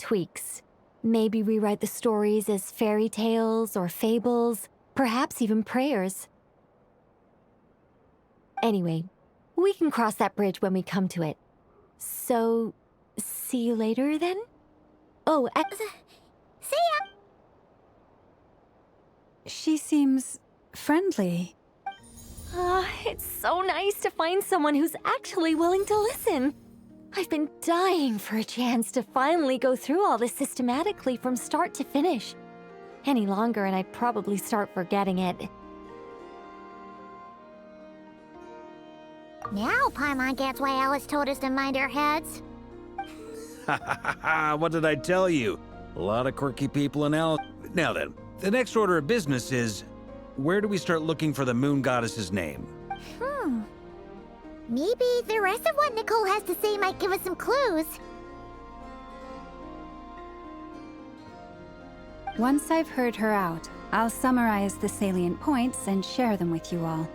tweaks. Maybe rewrite the stories as fairy tales or fables, perhaps even prayers. Anyway, we can cross that bridge when we come to it. So, see you later then? Oh, See ya! She seems friendly. It's so nice to find someone who's actually willing to listen. I've been dying for a chance to finally go through all this systematically from start to finish. Any longer and I'd probably start forgetting it. Now Paimon gets why Alice told us to mind our heads. Ha ha ha ha! What did I tell you? A lot of quirky people in Alice. Now then, the next order of business is, where do we start looking for the moon goddess's name? Maybe the rest of what Nicole has to say might give us some clues. Once I've heard her out, I'll summarize the salient points and share them with you all.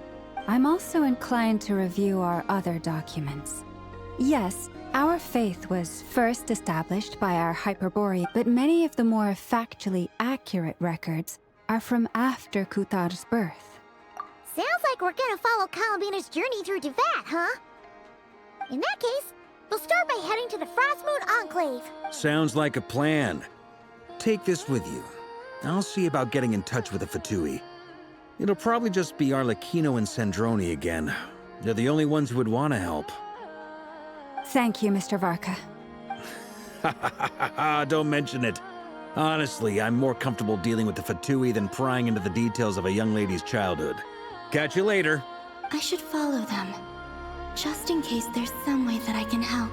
I'm also inclined to review our other documents. Yes, our faith was first established by our Hyperborean, but many of the more factually accurate records are from after Kutar's birth. Sounds like we're gonna follow Columbina's journey through Teyvat, huh? In that case, we'll start by heading to the Frostmoon Enclave. Sounds like a plan. Take this with you. I'll see about getting in touch with the Fatui. It'll probably just be Arlecchino and Sandroni again. They're the only ones who would want to help. Thank you, Mr. Varka. Ha ha ha ha! Don't mention it. Honestly, I'm more comfortable dealing with the Fatui than prying into the details of a young lady's childhood. Catch you later. I should follow them, just in case there's some way that I can help.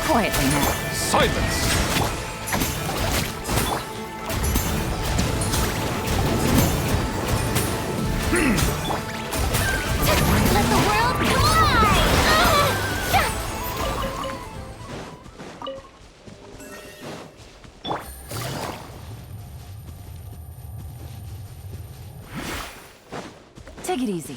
Quietly now. Silence! Let the world collide! Take it easy.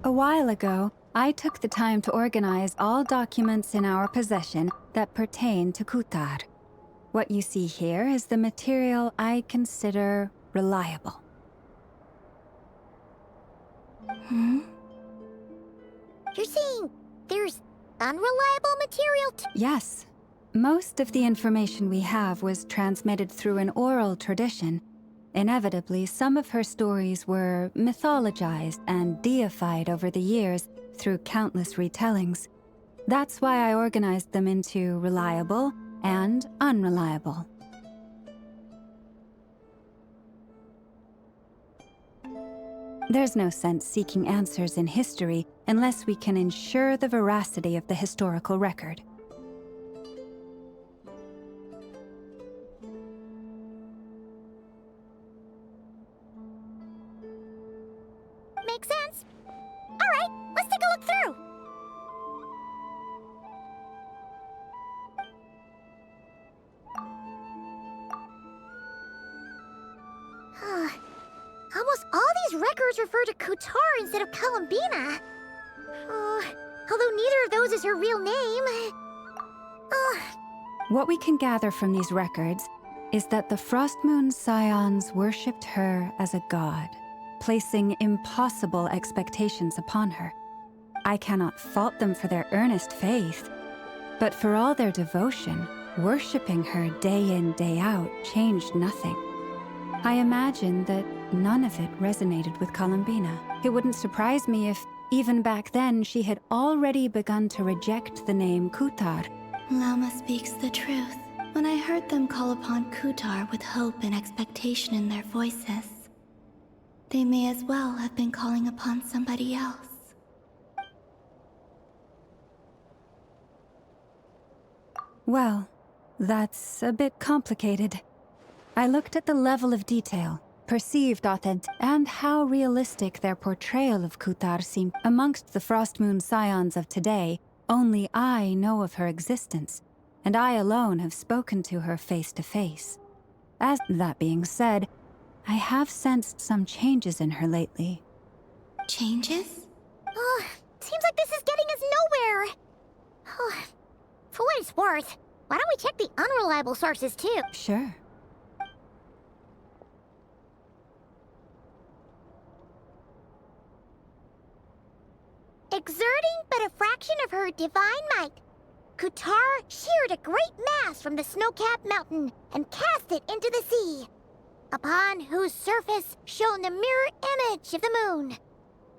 A while ago, I took the time to organize all documents in our possession that pertain to Kutar. What you see here is the material I consider reliable. You're saying there's unreliable material too? Yes. Most of the information we have was transmitted through an oral tradition. Inevitably, some of her stories were mythologized and deified over the years through countless retellings. That's why I organized them into reliable and unreliable. There's no sense seeking answers in history unless we can ensure the veracity of the historical record. Makes sense. All right, let's take a look through. Almost all these records refer to Kutar instead of Columbina. Although neither of those is her real name. What we can gather from these records is that the Frostmoon Scions worshipped her as a god, placing impossible expectations upon her. I cannot fault them for their earnest faith, but for all their devotion, worshipping her day in, day out changed nothing. I imagine that none of it resonated with Columbina. It wouldn't surprise me if, even back then, she had already begun to reject the name Kutar. Lama speaks the truth. When I heard them call upon Kutar with hope and expectation in their voices, they may as well have been calling upon somebody else. Well, that's a bit complicated. I looked at the level of detail, perceived authentic, and how realistic their portrayal of Kutar seemed. Amongst the Frostmoon scions of today, only I know of her existence, and I alone have spoken to her face to face. As that being said, I have sensed some changes in her lately. Changes? Oh, seems like this is getting us nowhere. Oh, for what it's worth, why don't we check the unreliable sources too? Sure. Exerting but a fraction of her divine might, Kutar sheared a great mass from the snow-capped mountain and cast it into the sea, upon whose surface shone the mirror image of the moon.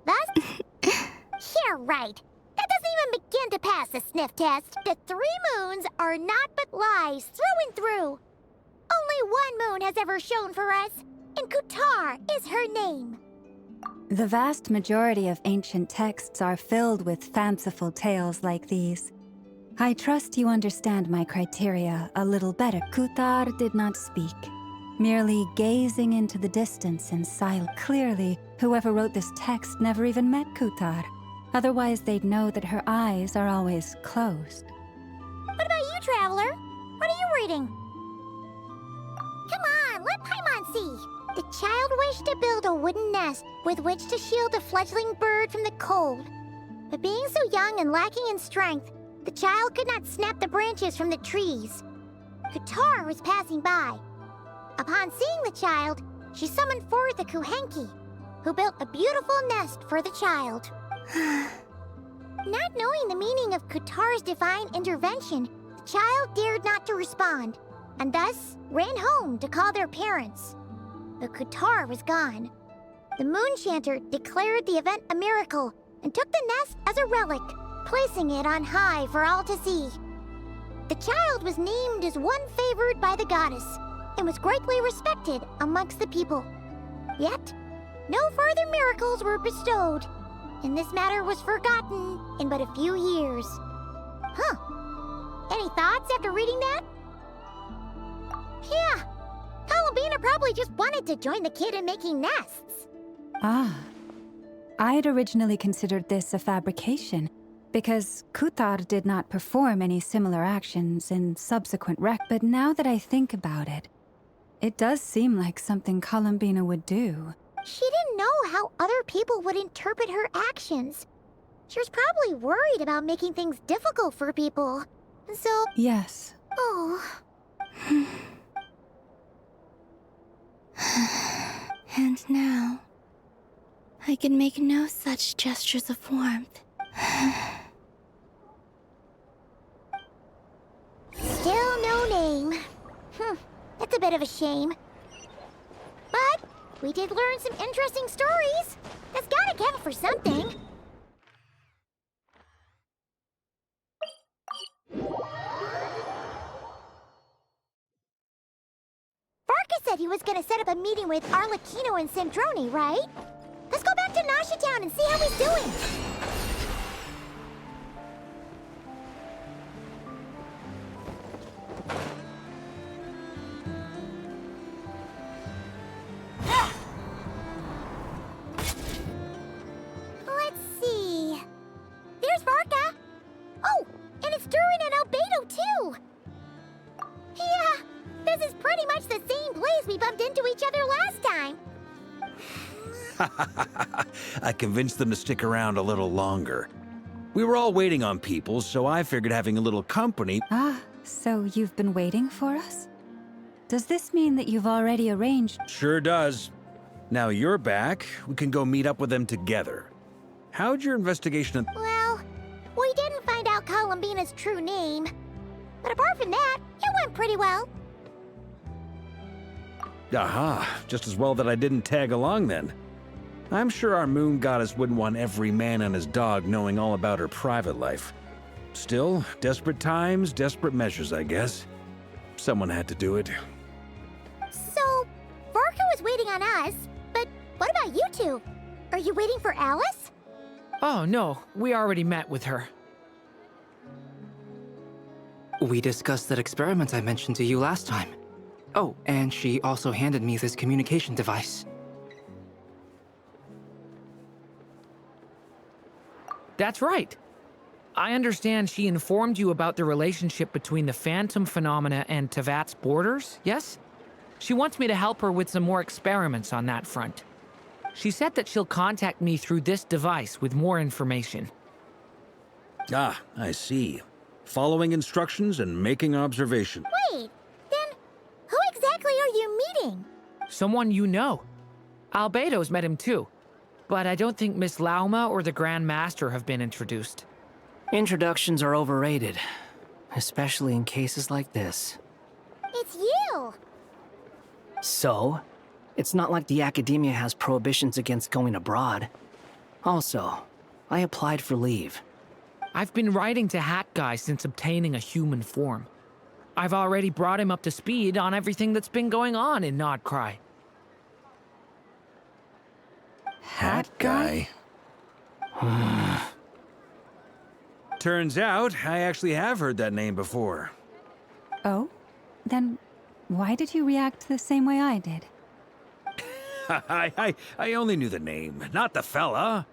Thus, yeah, right. That doesn't even begin to pass the sniff test. The 3 moons are not but lies through and through. Only one moon has ever shone for us, and Kutar is her name. The vast majority of ancient texts are filled with fanciful tales like these. I trust you understand my criteria a little better. Kutar did not speak, merely gazing into the distance in silence. Clearly, whoever wrote this text never even met Kutar. Otherwise, they'd know that her eyes are always closed. What about you, Traveler? What are you reading? Come on, let Paimon see. The child wished to build a wooden nest with which to shield a fledgling bird from the cold. But being so young and lacking in strength, the child could not snap the branches from the trees. Kutar was passing by. Upon seeing the child, she summoned forth the Kuhenki, who built a beautiful nest for the child. Not knowing the meaning of Kutar's divine intervention, the child dared not to respond, and thus ran home to call their parents. But Kutar was gone. The Moon Chanter declared the event a miracle and took the nest as a relic, placing it on high for all to see. The child was named as one favored by the goddess and was greatly respected amongst the people. Yet, no further miracles were bestowed, and this matter was forgotten in but a few years. Huh. Any thoughts after reading that? Yeah. Columbina probably just wanted to join the kid in making nests. Ah. I had originally considered this a fabrication, because Kutar did not perform any similar actions in subsequent but now that I think about it, it does seem like something Columbina would do. She didn't know how other people would interpret her actions. She was probably worried about making things difficult for people. So... Yes. Oh... And now, I can make no such gestures of warmth. Still no name. That's a bit of a shame. But we did learn some interesting stories. That's gotta count for something. Varka said he was gonna set up a meeting with Arlecchino and Sandrone, right? Let's go back to Nasha Town and see how he's doing. Let's see. There's Varka. Oh, and it's Durin and Albedo too. Yeah, this is pretty much the same place we bumped into each other last time. I convinced them to stick around a little longer. We were all waiting on people, so I figured having a little company... Ah, so you've been waiting for us? Does this mean that you've already arranged? Sure does. Now you're back, we can go meet up with them together. How'd your investigation... Well, we didn't find out Columbina's true name. But apart from that, it went pretty well. Aha, just as well that I didn't tag along then. I'm sure our moon goddess wouldn't want every man and his dog knowing all about her private life. Still, desperate times, desperate measures, I guess. Someone had to do it. So, Varka was waiting on us, but what about you two? Are you waiting for Alice? Oh, no. We already met with her. We discussed that experiment I mentioned to you last time. Oh, and she also handed me this communication device. That's right. I understand she informed you about the relationship between the Phantom phenomena and Tevat's borders, yes? She wants me to help her with some more experiments on that front. She said that she'll contact me through this device with more information. Ah, I see. Following instructions and making observation. Wait, then who exactly are you meeting? Someone you know. Albedo's met him too. But I don't think Miss Lauma or the Grand Master have been introduced. Introductions are overrated, especially in cases like this. It's you! So, it's not like the Academia has prohibitions against going abroad. Also, I applied for leave. I've been writing to Hat Guy since obtaining a human form. I've already brought him up to speed on everything that's been going on in Nodcry. Hat guy? Turns out, I actually have heard that name before. Oh? Then why did you react the same way I did? I only knew the name, not the fella.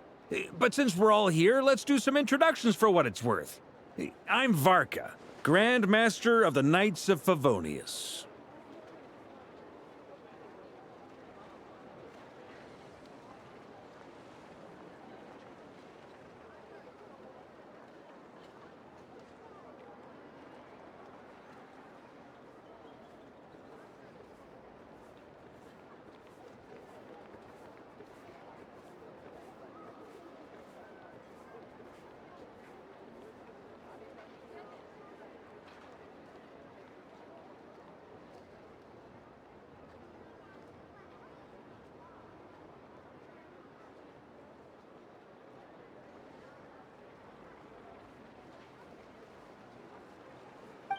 But since we're all here, let's do some introductions for what it's worth. I'm Varka, Grand Master of the Knights of Favonius.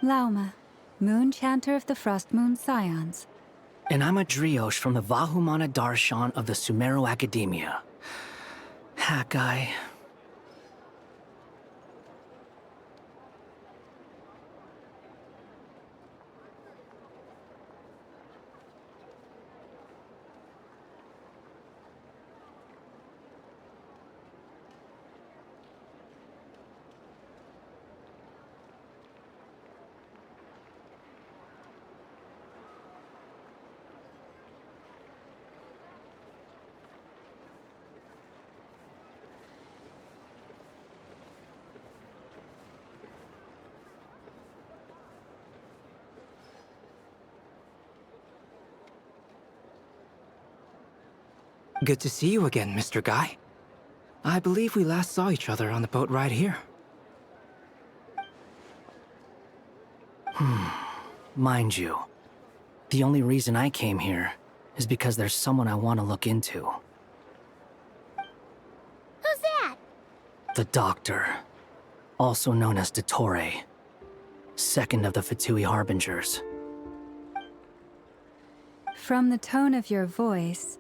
Lauma, Moon Chanter of the Frost Moon Scions. And I'm a Driosh from the Vahumana Darshan of the Sumeru Academia. Hat guy. Good to see you again, Mr. Guy. I believe we last saw each other on the boat ride here. Mind you, the only reason I came here is because there's someone I want to look into. Who's that? The Doctor, also known as Dottore, second of the Fatui Harbingers. From the tone of your voice,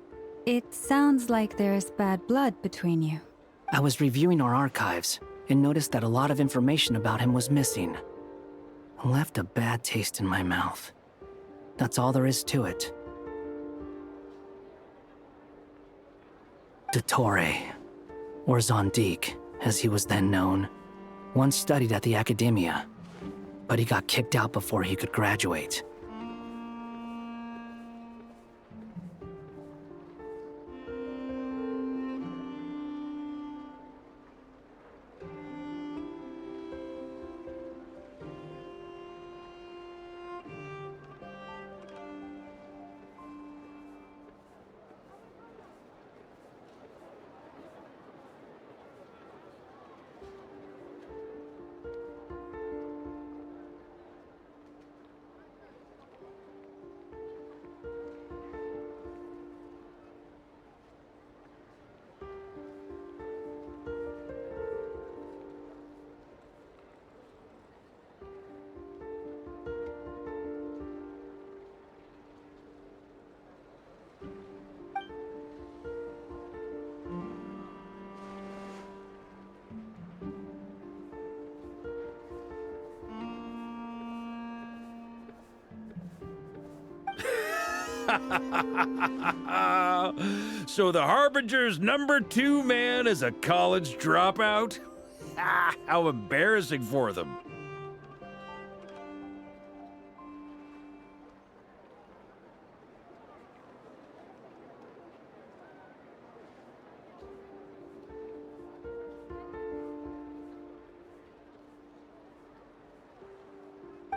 it sounds like there's bad blood between you. I was reviewing our archives and noticed that a lot of information about him was missing. It left a bad taste in my mouth. That's all there is to it. Dottore, or Zondique, as he was then known, once studied at the Academia, but he got kicked out before he could graduate. So the Harbinger's #2 man is a college dropout? How embarrassing for them.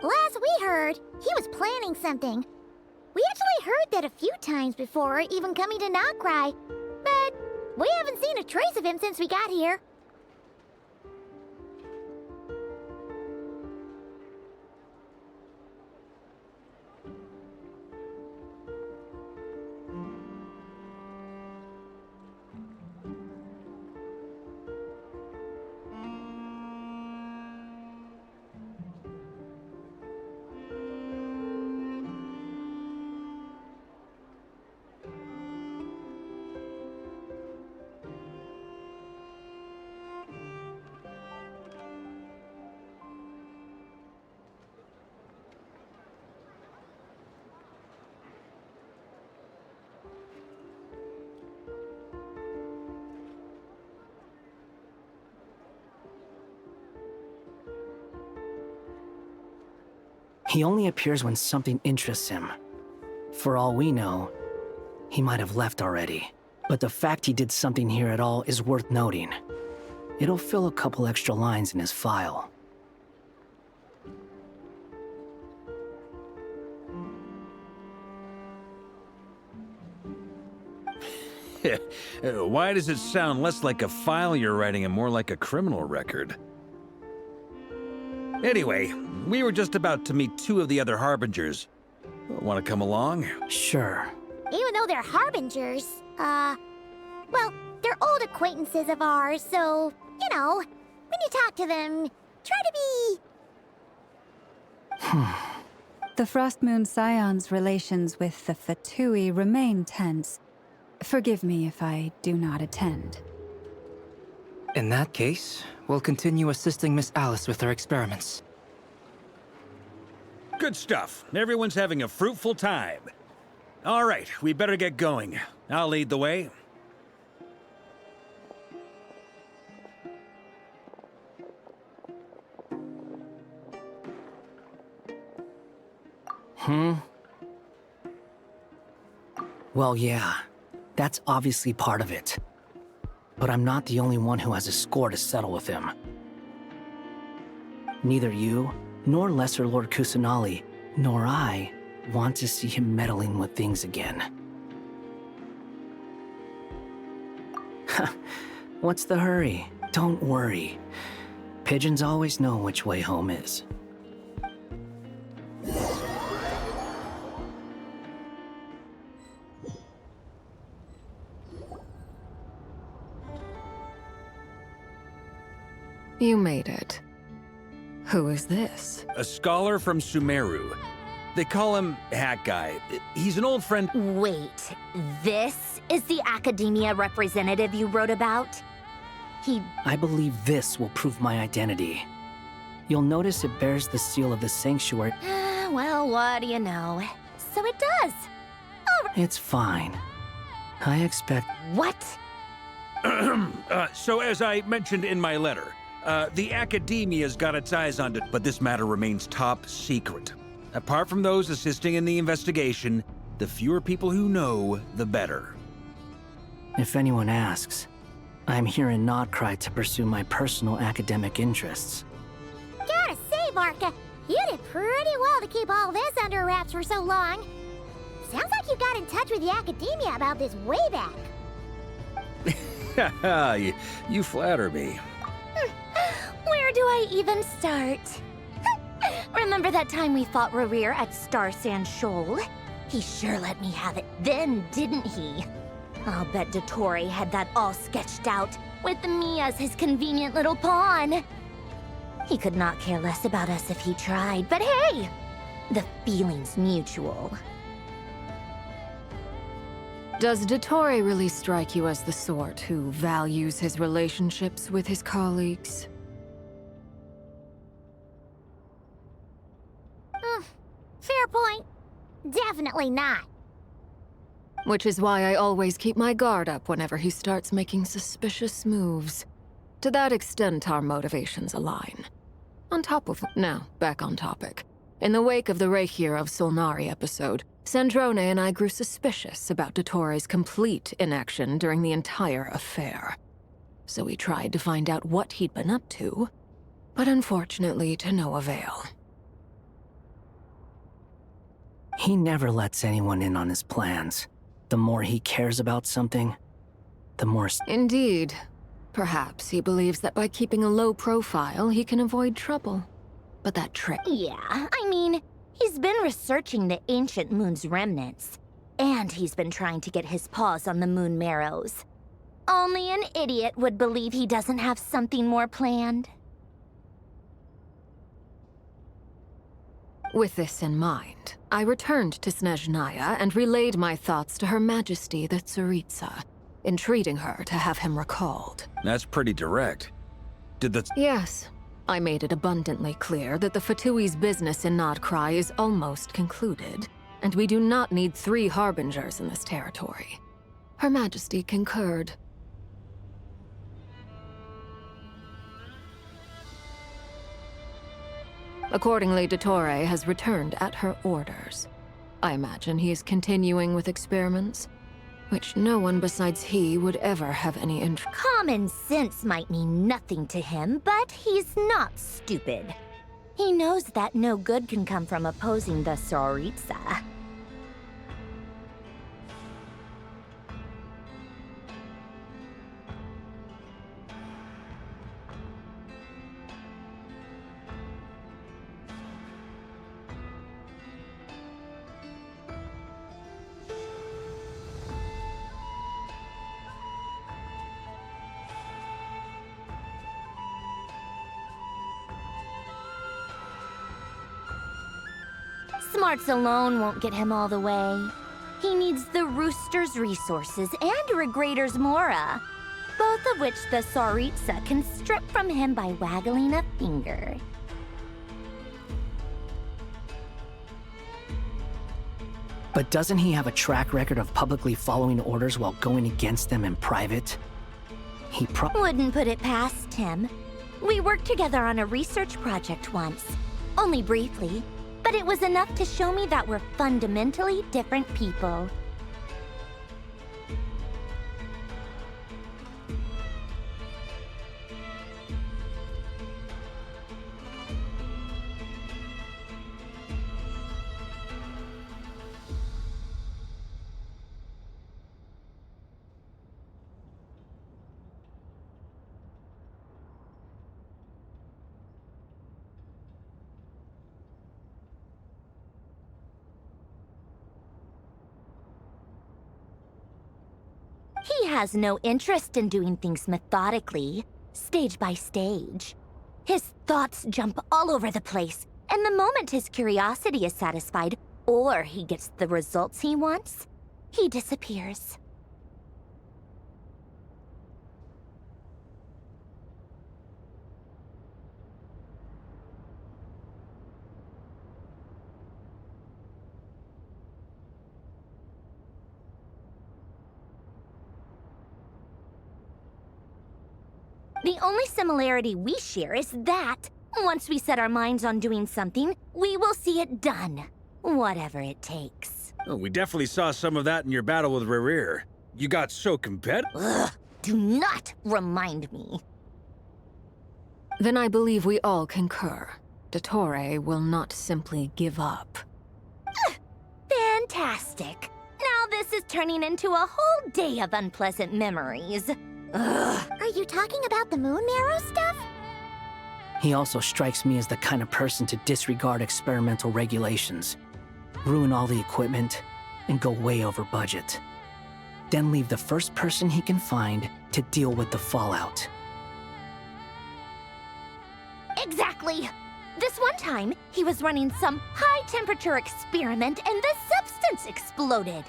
Last we heard, he was planning something. We actually heard that a few times before, even coming to Notcry. But we haven't seen a trace of him since we got here. He only appears when something interests him. For all we know, he might have left already. But the fact he did something here at all is worth noting. It'll fill a couple extra lines in his file. Why does it sound less like a file you're writing and more like a criminal record? Anyway, we were just about to meet 2 of the other Harbingers. Want to come along? Sure. Even though they're Harbingers, well, they're old acquaintances of ours, so, you know, when you talk to them, try to be... The Frostmoon Scion's relations with the Fatui remain tense. Forgive me if I do not attend. In that case, we'll continue assisting Miss Alice with her experiments. Good stuff. Everyone's having a fruitful time. All right, we better get going. I'll lead the way. Well, yeah. That's obviously part of it. But I'm not the only one who has a score to settle with him. Neither you, nor Lesser Lord Kusanali, nor I want to see him meddling with things again. What's the hurry? Don't worry. Pigeons always know which way home is. You made it. Who is this? A scholar from Sumeru. They call him Hat Guy. He's an old friend. Wait, this is the academia representative you wrote about? I believe this will prove my identity. You'll notice it bears the seal of the Sanctuary. Well, what do you know? So it does. It's fine. I expect... What? So as I mentioned in my letter, the academia's got its eyes on it, but this matter remains top secret. Apart from those assisting in the investigation, the fewer people who know, the better. If anyone asks, I'm here in Notcry to pursue my personal academic interests. Gotta say, Marka, you did pretty well to keep all this under wraps for so long. Sounds like you got in touch with the academia about this way back. you flatter me. Where do I even start? Remember that time we fought Rerir at Star Sand Shoal? He sure let me have it then, didn't he? I'll bet Dottore had that all sketched out, with me as his convenient little pawn. He could not care less about us if he tried, but hey! The feeling's mutual. Does Dottore really strike you as the sort who values his relationships with his colleagues? Fair point. Definitely not. Which is why I always keep my guard up whenever he starts making suspicious moves. To that extent, our motivations align. Now, back on topic. In the wake of the Reikir of Solnari episode, Sandrone and I grew suspicious about Dottoro's complete inaction during the entire affair. So we tried to find out what he'd been up to, but unfortunately to no avail. He never lets anyone in on his plans. The more he cares about something, the more... Indeed. Perhaps he believes that by keeping a low profile, he can avoid trouble. But that trick... Yeah, I mean, he's been researching the ancient moon's remnants. And he's been trying to get his paws on the moon marrows. Only an idiot would believe he doesn't have something more planned. With this in mind, I returned to Snezhnaya and relayed my thoughts to Her Majesty the Tsaritsa, entreating her to have him recalled. That's pretty direct. Did the... Yes. I made it abundantly clear that the Fatui's business in Nodcry is almost concluded, and we do not need 3 harbingers in this territory. Her Majesty concurred. Accordingly, Dottore has returned at her orders. I imagine he is continuing with experiments, which no one besides he would ever have any interest. Common sense might mean nothing to him, but he's not stupid. He knows that no good can come from opposing the Tsaritsa. Smarts alone won't get him all the way. He needs the Rooster's resources and Regrator's Mora, both of which the Tsaritsa can strip from him by waggling a finger. But doesn't he have a track record of publicly following orders while going against them in private? He Wouldn't put it past him. We worked together on a research project once. Only briefly. But it was enough to show me that we're fundamentally different people. He has no interest in doing things methodically, stage by stage. His thoughts jump all over the place, and the moment his curiosity is satisfied, or he gets the results he wants, he disappears. The only similarity we share is that, once we set our minds on doing something, we will see it done. Whatever it takes. Oh, we definitely saw some of that in your battle with Rerir. You got so competitive. Ugh, do not remind me. Then I believe we all concur. Dottore will not simply give up. Fantastic. Now this is turning into a whole day of unpleasant memories. Ugh. Are you talking about the moon marrow stuff? He also strikes me as the kind of person to disregard experimental regulations, ruin all the equipment, and go way over budget. Then leave the first person he can find to deal with the fallout. Exactly! This one time, he was running some high-temperature experiment and the substance exploded.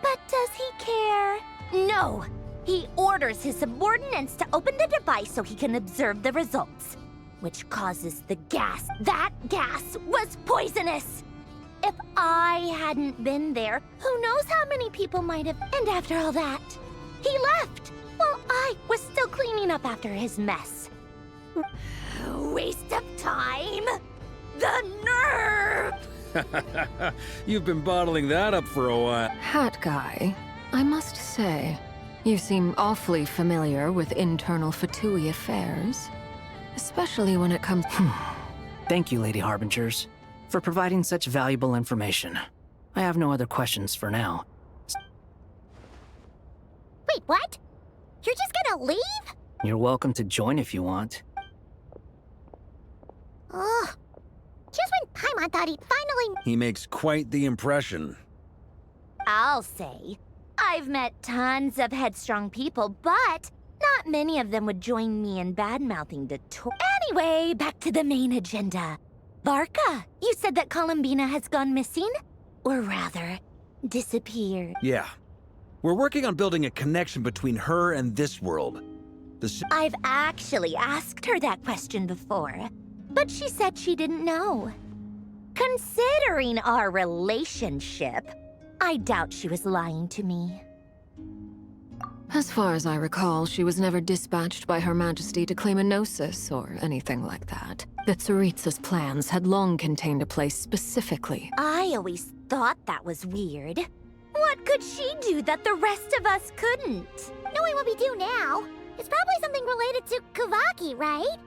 But does he care? No! He orders his subordinates to open the device so he can observe the results, which causes the gas. That gas was poisonous! If I hadn't been there, who knows how many people might have. And after all that, he left while I was still cleaning up after his mess. Waste of time. The nerve! You've been bottling that up for a while. Hat guy, I must say, you seem awfully familiar with internal Fatui affairs. Especially when it comes... Thank you, Lady Harbingers, for providing such valuable information. I have no other questions for now. Wait, what? You're just gonna leave? You're welcome to join if you want. Ugh. Just when Paimon thought he'd finally... He makes quite the impression. I'll say. I've met tons of headstrong people, but not many of them would join me in bad-mouthing the tour. Anyway, back to the main agenda. Barca, you said that Columbina has gone missing? Or rather, disappeared. Yeah. We're working on building a connection between her and this world. I've actually asked her that question before, but she said she didn't know. Considering our relationship, I doubt she was lying to me. As far as I recall, she was never dispatched by Her Majesty to claim a gnosis or anything like that. The Tsaritsa's plans had long contained a place specifically. I always thought that was weird. What could she do that the rest of us couldn't? Knowing what we do now, it's probably something related to Kavaki, right?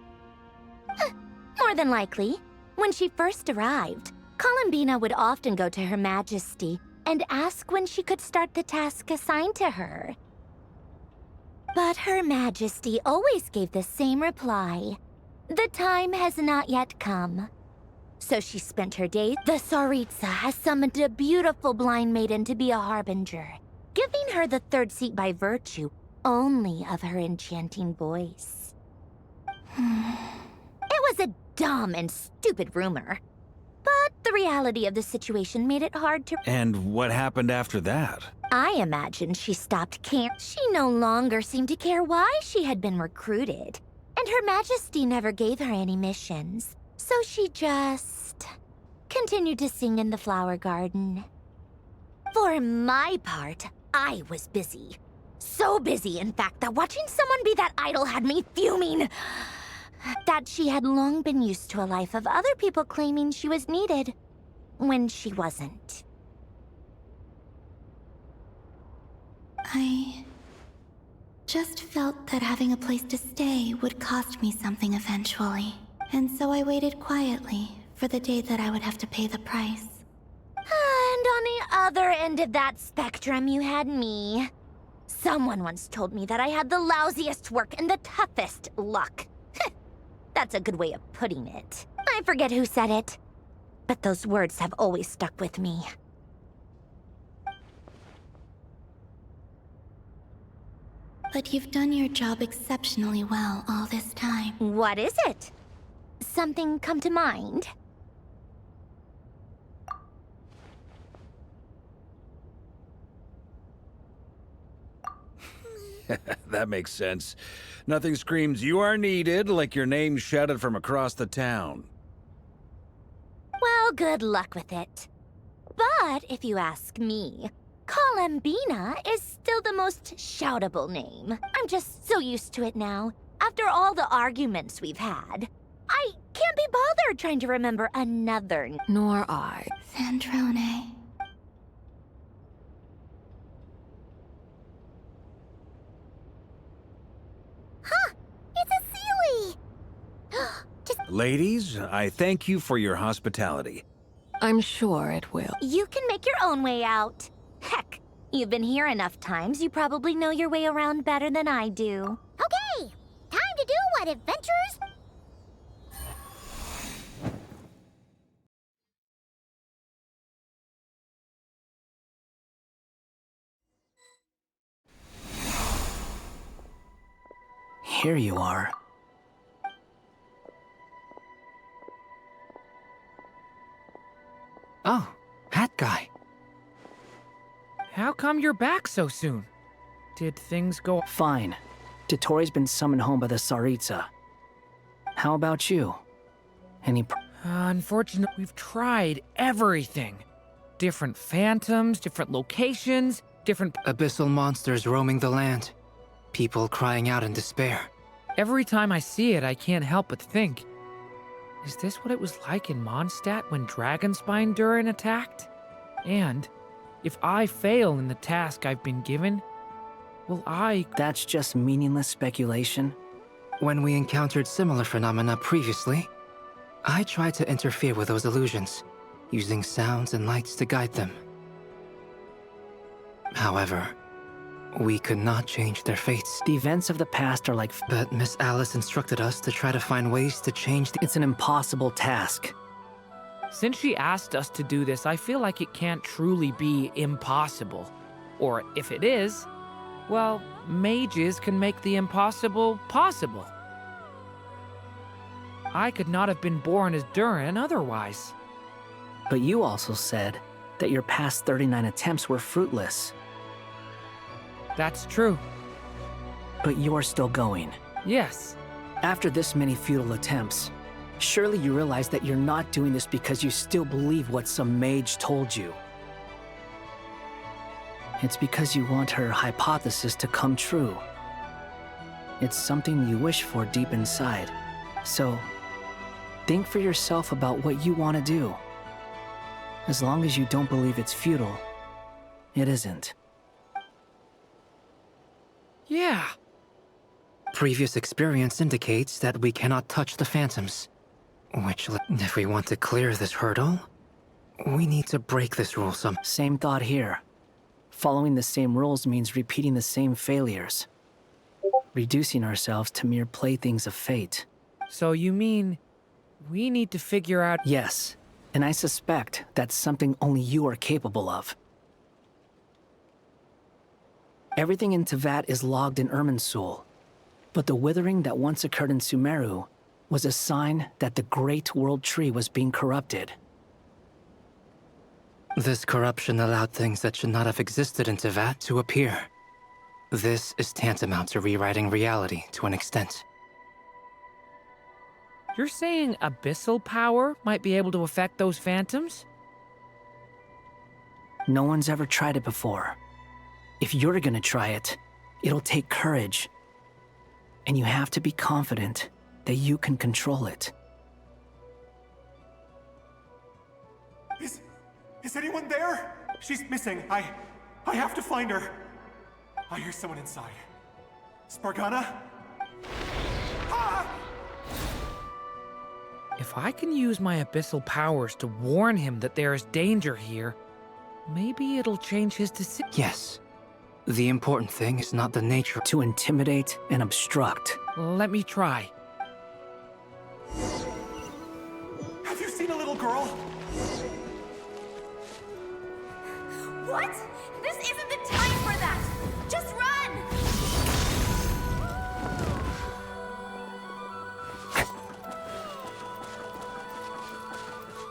More than likely. When she first arrived, Columbina would often go to Her Majesty and ask when she could start the task assigned to her. But Her Majesty always gave the same reply. The time has not yet come. So she spent her days. The Tsaritsa has summoned a beautiful blind maiden to be a harbinger, giving her the third seat by virtue only of her enchanting voice. It was a dumb and stupid rumor, but the reality of the situation made it hard to... And what happened after that? I imagine she stopped caring. She no longer seemed to care why she had been recruited, and Her Majesty never gave her any missions. So she just continued to sing in the flower garden. For my part, I was busy. So busy, in fact, that watching someone be that idol had me fuming. That she had long been used to a life of other people claiming she was needed when she wasn't. I just felt that having a place to stay would cost me something eventually. And so I waited quietly for the day that I would have to pay the price. And on the other end of that spectrum, you had me. Someone once told me that I had the lousiest work and the toughest luck. That's a good way of putting it. I forget who said it, but those words have always stuck with me. But you've done your job exceptionally well all this time. What is it? Something come to mind? That makes sense. Nothing screams "you are needed" like your name shouted from across the town. Well, good luck with it. But if you ask me, Columbina is still the most shoutable name. I'm just so used to it now. After all the arguments we've had, I can't be bothered trying to remember another. Nor I. Sandrone. Huh! It's a Seelie! Ladies, I thank you for your hospitality. I'm sure it will. You can make your own way out. Heck, you've been here enough times, you probably know your way around better than I do. Okay, time to do what adventurers... Here you are. Oh, Hat Guy. How come you're back so soon? Did things go... Fine. Totori's been summoned home by the Tsaritsa. How about you? Any... Unfortunately, we've tried everything. Different phantoms, different locations, different... Abyssal monsters roaming the land. People crying out in despair. Every time I see it, I can't help but think, is this what it was like in Mondstadt when Dragonspine Durin attacked? And if I fail in the task I've been given, will I... That's just meaningless speculation. When we encountered similar phenomena previously, I tried to interfere with those illusions, using sounds and lights to guide them. However, we could not change their fates. The events of the past are like... But Miss Alice instructed us to try to find ways to change the... It's an impossible task. Since she asked us to do this, I feel like it can't truly be impossible. Or if it is, well, mages can make the impossible possible. I could not have been born as Durin otherwise. But you also said that your past 39 attempts were fruitless. That's true. But you're still going. Yes. After this many futile attempts, surely you realize that you're not doing this because you still believe what some mage told you. It's because you want her hypothesis to come true. It's something you wish for deep inside. So, think for yourself about what you want to do. As long as you don't believe it's futile, it isn't. Yeah. Previous experience indicates that we cannot touch the phantoms. Which, if we want to clear this hurdle, we need to break this rule some... Same thought here. Following the same rules means repeating the same failures. Reducing ourselves to mere playthings of fate. So you mean we need to figure out... Yes, and I suspect that's something only you are capable of. Everything in Teyvat is logged in Irminsul, but the withering that once occurred in Sumeru was a sign that the Great World Tree was being corrupted. This corruption allowed things that should not have existed in Teyvat to appear. This is tantamount to rewriting reality to an extent. You're saying abyssal power might be able to affect those phantoms? No one's ever tried it before. If you're gonna try it, it'll take courage. And you have to be confident that you can control it. Is anyone there? She's missing. I have to find her. I hear someone inside. Spargana? Ah! If I can use my abyssal powers to warn him that there is danger here, maybe it'll change his decision. Yes. The important thing is not the nature... To intimidate and obstruct. Let me try. Have you seen a little girl? What? This isn't the time for that! Just run!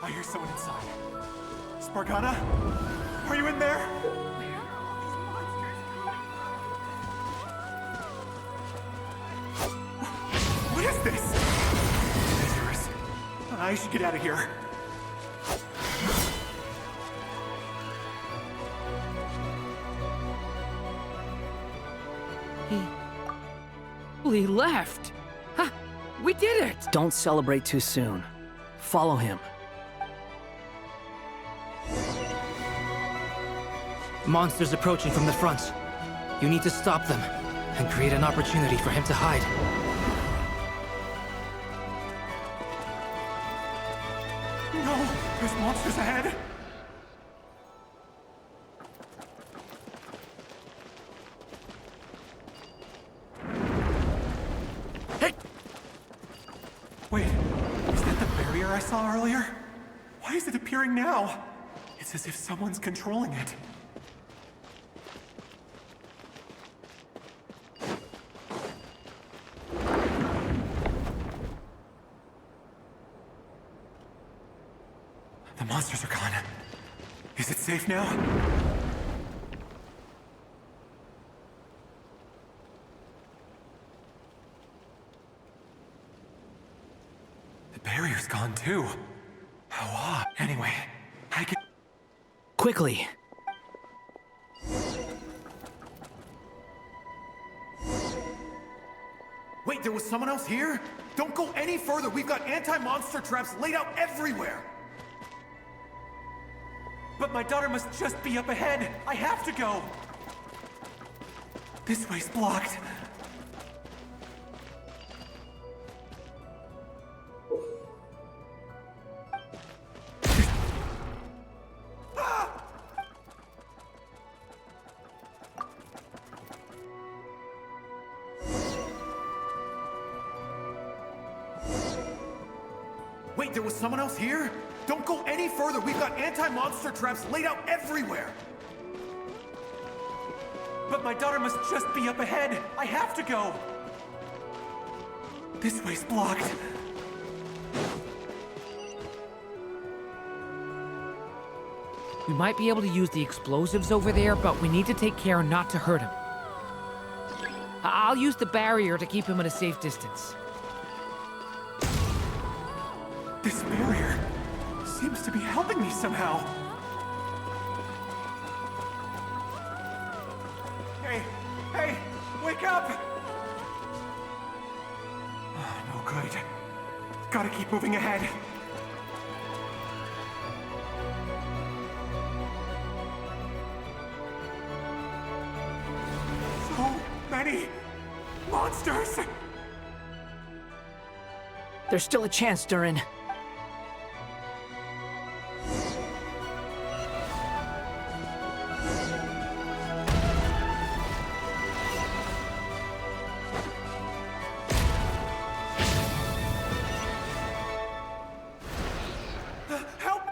I hear someone inside. Spargana? Are you in there? What is this? Dangerous. I should get out of here. He left. Ha! We did it! Don't celebrate too soon. Follow him. Monsters approaching from the front. You need to stop them and create an opportunity for him to hide. No! There's monsters ahead! Hey! Wait, is that the barrier I saw earlier? Why is it appearing now? It's as if someone's controlling it. The monsters are gone. Is it safe now? The barrier's gone too. Anyway, I can... Quickly! Wait, there was someone else here? Don't go any further. We've got anti-monster traps laid out everywhere. But my daughter must just be up ahead. I have to go. This way's blocked. Wait, there was someone else here? Don't go any further. We've got anti-monster traps laid out everywhere. But my daughter must just be up ahead. I have to go. This way's blocked. We might be able to use the explosives over there, but we need to take care not to hurt him. I'll use the barrier to keep him at a safe distance. This barrier seems to be helping me somehow. Hey, wake up! No good. Gotta keep moving ahead. So many monsters! There's still a chance, Durin. Help!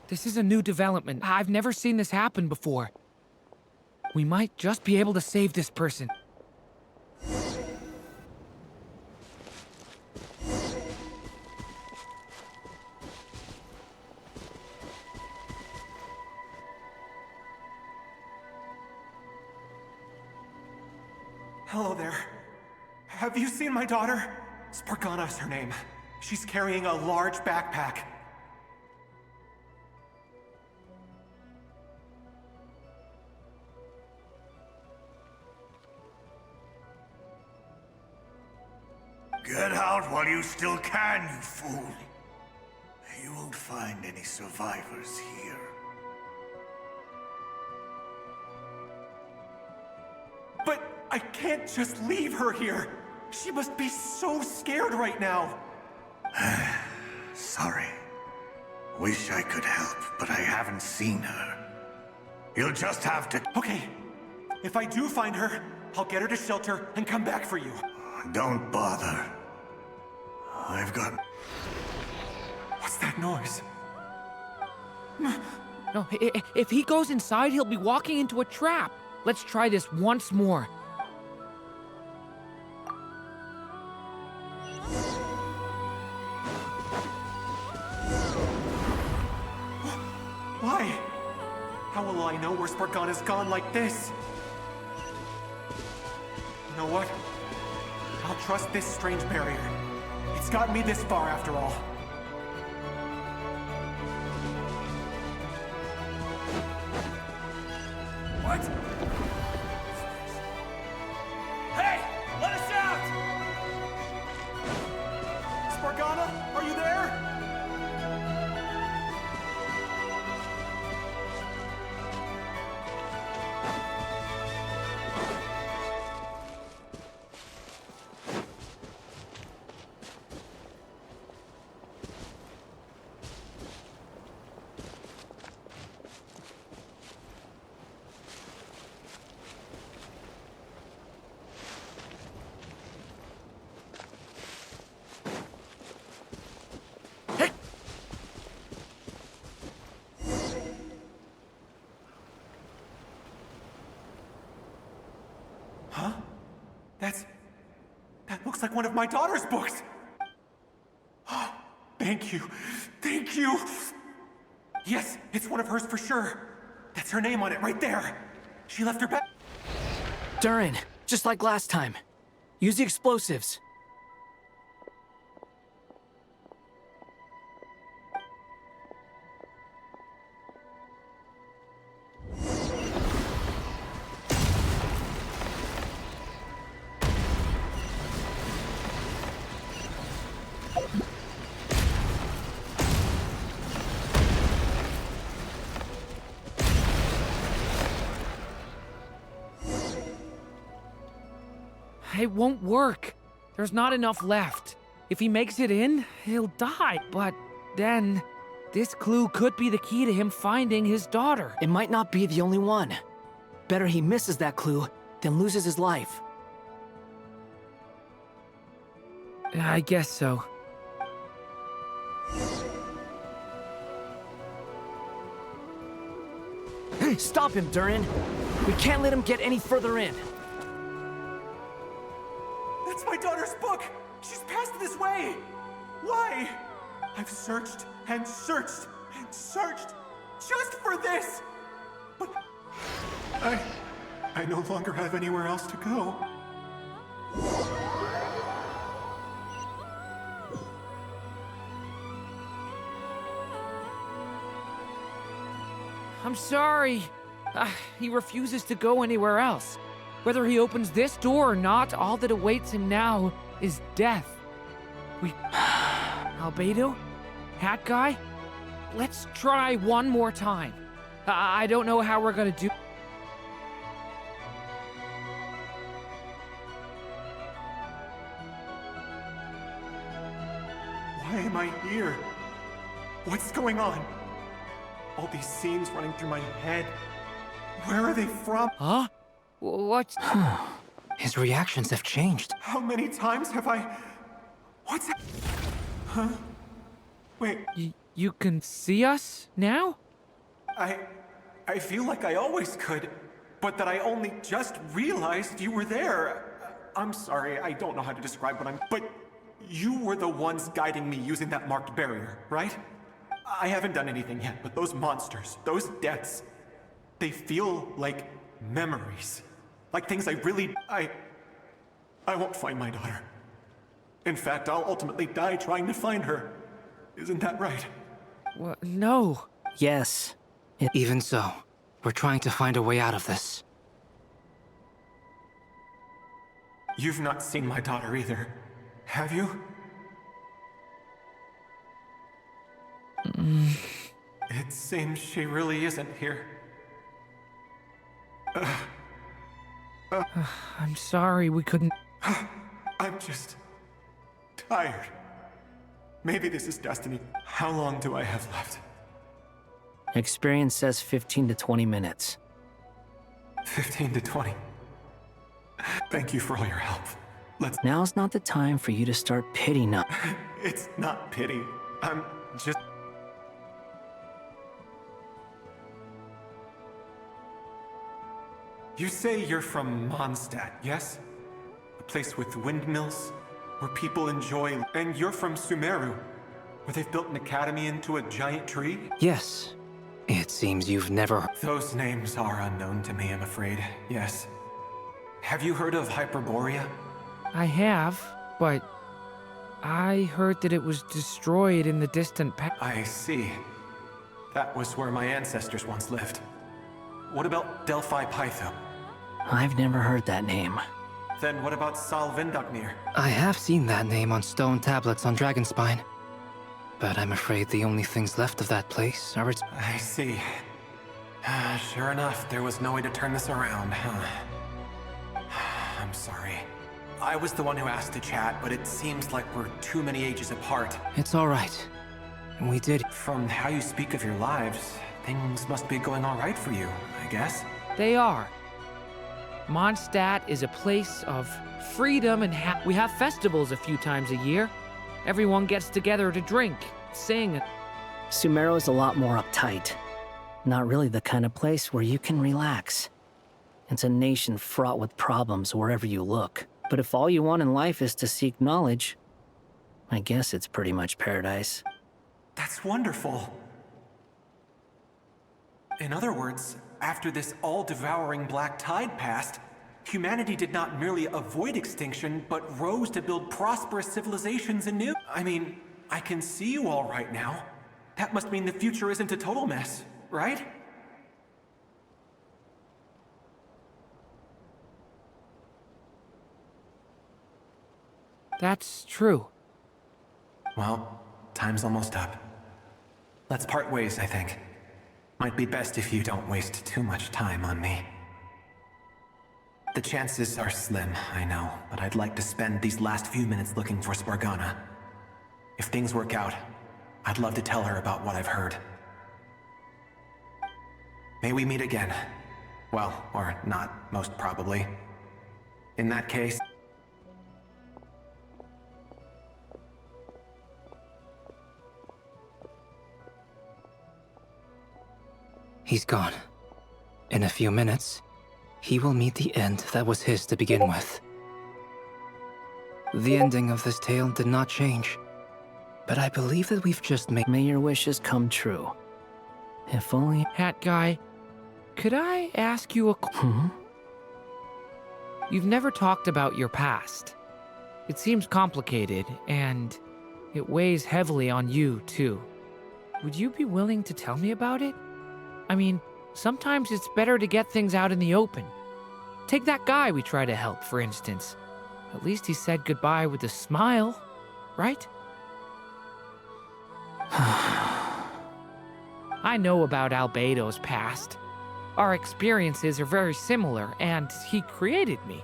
This is a new development. I've never seen this happen before. We might just be able to save this person. Hello there. Have you seen my daughter? Spargana is her name. She's carrying a large backpack. Get out while you still can, you fool. You won't find any survivors here. But I can't just leave her here. She must be so scared right now. Sorry. Wish I could help, but I haven't seen her. You'll just have to... Okay. If I do find her, I'll get her to shelter and come back for you. Don't bother. I've got... What's that noise? No, if he goes inside, he'll be walking into a trap. Let's try this once more. Why? How will I know where Spargana's gone like this? You know what? I'll trust this strange barrier. It's gotten me this far after all. What? Hey! Let us out! Spargana, are you there? Huh? That looks like one of my daughter's books! Thank you. Thank you! Yes, it's one of hers for sure. That's her name on it right there. She left her back. Durin, just like last time. Use the explosives. It won't work. There's not enough left. If he makes it in, he'll die. But then, this clue could be the key to him finding his daughter. It might not be the only one. Better he misses that clue than loses his life. I guess so. Stop him, Durin. We can't let him get any further in. That's my daughter's book! She's passed this way! Why? I've searched and searched and searched just for this! But I no longer have anywhere else to go. I'm sorry. He refuses to go anywhere else. Whether he opens this door or not, all that awaits him now is death. Albedo? Hat Guy? Let's try one more time. I don't know how we're gonna do... Why am I here? What's going on? All these scenes running through my head. Where are they from? Huh? What's... His reactions have changed. How many times have I... What's... Huh? Wait, You can see us now? I feel like I always could, but that I only just realized you were there. I'm sorry, I don't know how to describe what I'm... But you were the ones guiding me using that marked barrier, right? I haven't done anything yet, but those monsters, those deaths, they feel like memories. Like things I really... I won't find my daughter. In fact, I'll ultimately die trying to find her. Isn't that right? No. Yes. Even so, we're trying to find a way out of this. You've not seen my daughter either, have you? It seems she really isn't here. I'm sorry we couldn't... I'm just... tired. Maybe this is destiny. How long do I have left? Experience says 15 to 20 minutes. 15 to 20. Thank you for all your help. Now's not the time for you to start pitying us. It's not pity. I'm just... You say you're from Mondstadt, yes? A place with windmills, where people enjoy... And you're from Sumeru, where they've built an academy into a giant tree? Yes. It seems you've never... Those names are unknown to me, I'm afraid, yes. Have you heard of Hyperborea? I have, but... I heard that it was destroyed in the distant past. I see. That was where my ancestors once lived. What about Delphi Pytho? I've never heard that name. Then what about Sal Vindaknir? I have seen that name on stone tablets on Dragonspine. But I'm afraid the only things left of that place are its... I see. Sure enough, there was no way to turn this around, huh? I'm sorry. I was the one who asked to chat, but it seems like we're too many ages apart. It's all right. We did... From how you speak of your lives, things must be going all right for you, I guess. They are. Mondstadt is a place of freedom and we have festivals a few times a year. Everyone gets together to drink, sing. Sumeru is a lot more uptight. Not really the kind of place where you can relax. It's a nation fraught with problems wherever you look. But if all you want in life is to seek knowledge, I guess it's pretty much paradise. That's wonderful. In other words, after this all-devouring black tide passed, humanity did not merely avoid extinction, but rose to build prosperous civilizations anew. I mean, I can see you all right now. That must mean the future isn't a total mess, right? That's true. Well, time's almost up. Let's part ways, I think. Might be best if you don't waste too much time on me. The chances are slim, I know, but I'd like to spend these last few minutes looking for Spargana. If things work out, I'd love to tell her about what I've heard. May we meet again. Well, or not, most probably. In that case... He's gone. In a few minutes, he will meet the end that was his to begin with. The ending of this tale did not change, but I believe that we've just made— May your wishes come true. If only— Hat guy, could I ask you a You've never talked about your past. It seems complicated, and it weighs heavily on you, too. Would you be willing to tell me about it? I mean, sometimes it's better to get things out in the open. Take that guy we try to help, for instance. At least he said goodbye with a smile, right? I know about Albedo's past. Our experiences are very similar, and he created me.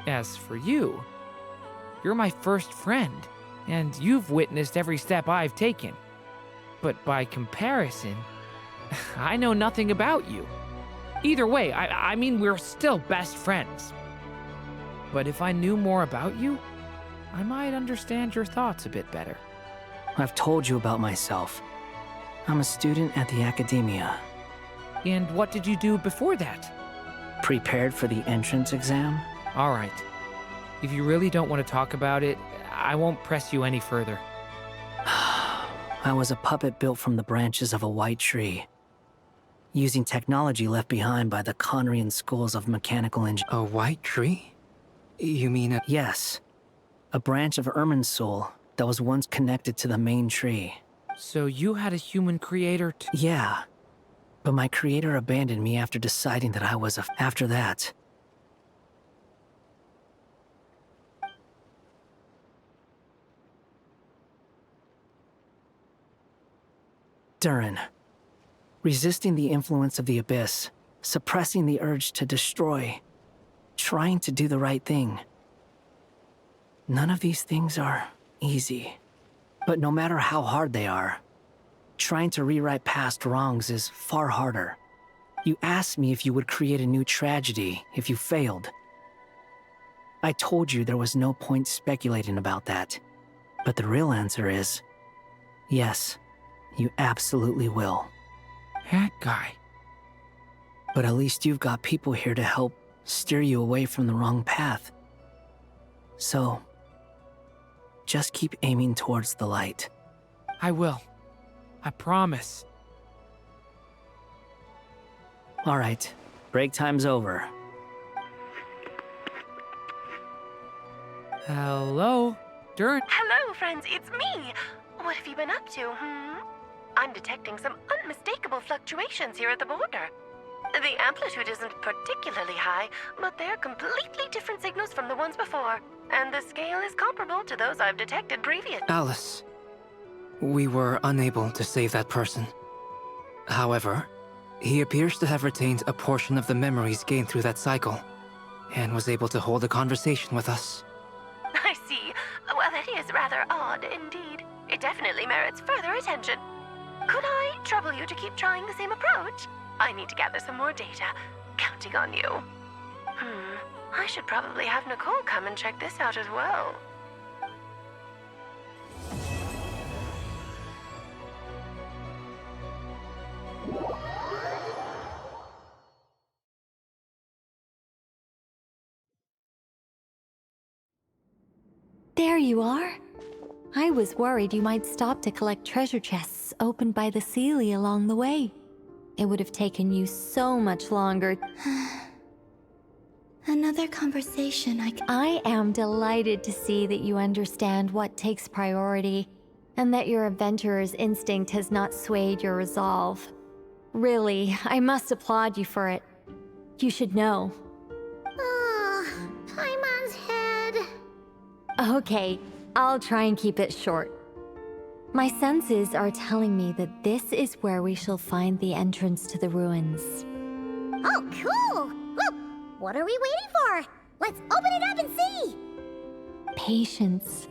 As for you, you're my first friend, and you've witnessed every step I've taken. But by comparison, I know nothing about you. Either way, I mean, we're still best friends. But if I knew more about you, I might understand your thoughts a bit better. I've told you about myself. I'm a student at the academia. And what did you do before that? Prepared for the entrance exam? All right. If you really don't want to talk about it, I won't press you any further. I was a puppet built from the branches of a white tree, using technology left behind by the Conrian schools of mechanical engineering. A white tree? You mean a— Yes. A branch of Irminsul that was once connected to the main tree. So you had a human creator too? Yeah. But my creator abandoned me after deciding that I was after that. Durin. Resisting the influence of the Abyss, suppressing the urge to destroy, trying to do the right thing. None of these things are easy. But no matter how hard they are, trying to rewrite past wrongs is far harder. You asked me if you would create a new tragedy if you failed. I told you there was no point speculating about that. But the real answer is, yes, you absolutely will. That guy. But at least you've got people here to help steer you away from the wrong path. So, just keep aiming towards the light. I will. I promise. All right, break time's over. Hello? Durin? Hello, friends, it's me! What have you been up to, I'm detecting some unmistakable fluctuations here at the border. The amplitude isn't particularly high, but they're completely different signals from the ones before, and the scale is comparable to those I've detected previously. Alice. We were unable to save that person. However, he appears to have retained a portion of the memories gained through that cycle, and was able to hold a conversation with us. I see. Well, that is rather odd indeed. It definitely merits further attention. Could I trouble you to keep trying the same approach? I need to gather some more data. Counting on you. I should probably have Nicole come and check this out as well. There you are. I was worried you might stop to collect treasure chests opened by the Seelie along the way. It would have taken you so much longer. Another conversation I am delighted to see that you understand what takes priority, and that your adventurer's instinct has not swayed your resolve. Really, I must applaud you for it. You should know. Paimon's head. Okay, I'll try and keep it short. My senses are telling me that this is where we shall find the entrance to the ruins. Oh, cool! Well, what are we waiting for? Let's open it up and see! Patience.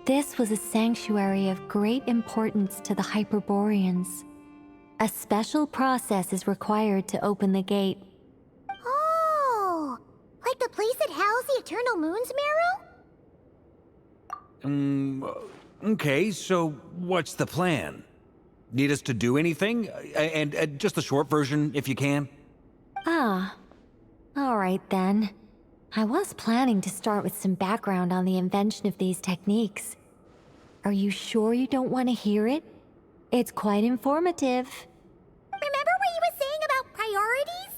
This was a sanctuary of great importance to the Hyperboreans. A special process is required to open the gate. Oh! Like the place that housed the Eternal Moon's marrow? Okay, so what's the plan? Need us to do anything? And just the short version, if you can. Ah. Alright then. I was planning to start with some background on the invention of these techniques. Are you sure you don't want to hear it? It's quite informative. Remember what you were saying about priorities?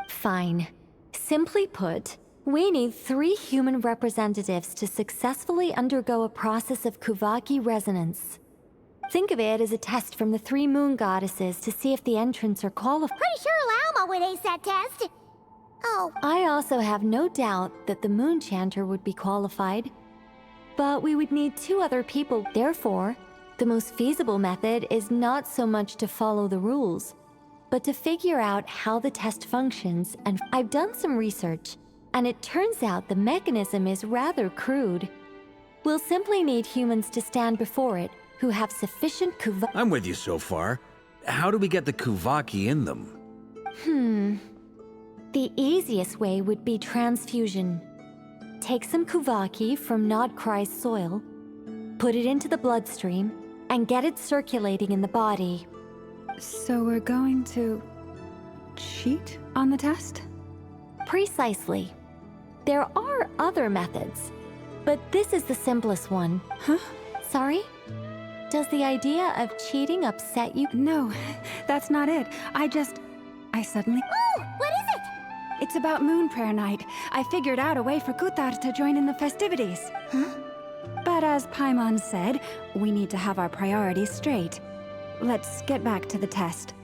Fine. Simply put, we need 3 human representatives to successfully undergo a process of Kuvaki resonance. Think of it as a test from the 3 moon goddesses to see if the entrants are qualified. Pretty sure Lauma would ace that test. Oh. I also have no doubt that the Moon Chanter would be qualified. But we would need 2 other people. Therefore, the most feasible method is not so much to follow the rules, but to figure out how the test functions. And I've done some research, and it turns out the mechanism is rather crude. We'll simply need humans to stand before it who have sufficient Kuvaki. I'm with you so far. How do we get the Kuvaki in them? The easiest way would be transfusion. Take some Kuvaki from Nodkrai's soil, put it into the bloodstream, and get it circulating in the body. So we're going to cheat on the test? Precisely. There are other methods, but this is the simplest one. Huh? Sorry? Does the idea of cheating upset you? No, that's not it. I suddenly... Oh, what is it? It's about Moon Prayer Night. I figured out a way for Kuthar to join in the festivities. Huh? But as Paimon said, we need to have our priorities straight. Let's get back to the test.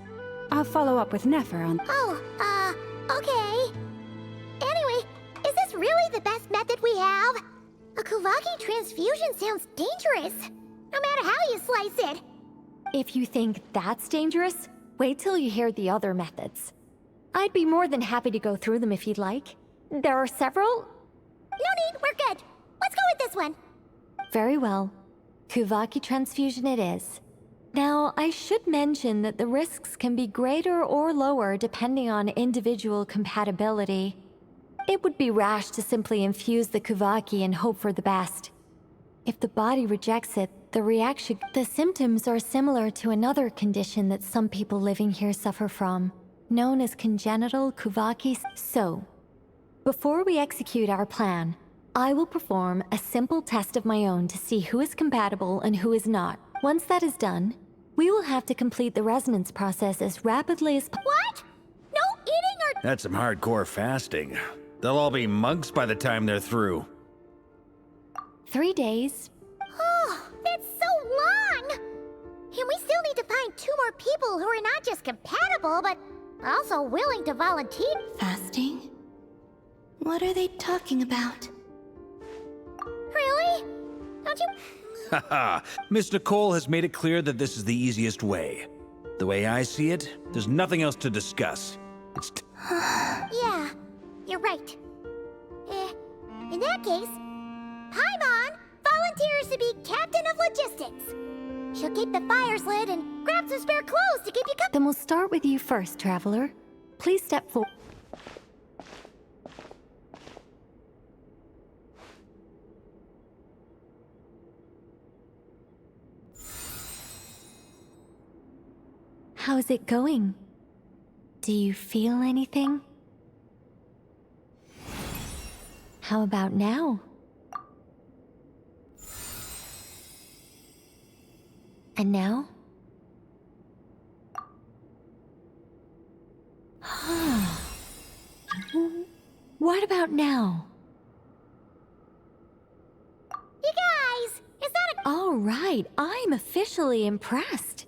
I'll follow up with Nefer on... Oh, okay. Anyway, is this really the best method we have? A Kuvaki transfusion sounds dangerous, no matter how you slice it. If you think that's dangerous, wait till you hear the other methods. I'd be more than happy to go through them if you'd like. There are several. No need, we're good. Let's go with this one. Very well. Kuvaki transfusion it is. Now, I should mention that the risks can be greater or lower depending on individual compatibility. It would be rash to simply infuse the Kuvaki and hope for the best. If the body rejects it, the symptoms are similar to another condition that some people living here suffer from, known as congenital Kuvaki. So, before we execute our plan, I will perform a simple test of my own to see who is compatible and who is not. Once that is done, we will have to complete the resonance process as rapidly as What? No eating or... That's some hardcore fasting. They'll all be monks by the time they're through. 3 days. Oh, that's so long! And we still need to find 2 more people who are not just compatible, but also willing to volunteer. Fasting? What are they talking about? Really? Don't you... Haha, Miss Nicole has made it clear that this is the easiest way. The way I see it, there's nothing else to discuss. It's Yeah, you're right. In that case, Paimon volunteers to be captain of logistics. She'll keep the fires lit and grab some spare clothes to keep you company. Then we'll start with you first, Traveler. Please step forward. How's it going? Do you feel anything? How about now? And now? What about now? You guys, is that a... All right, I'm officially impressed.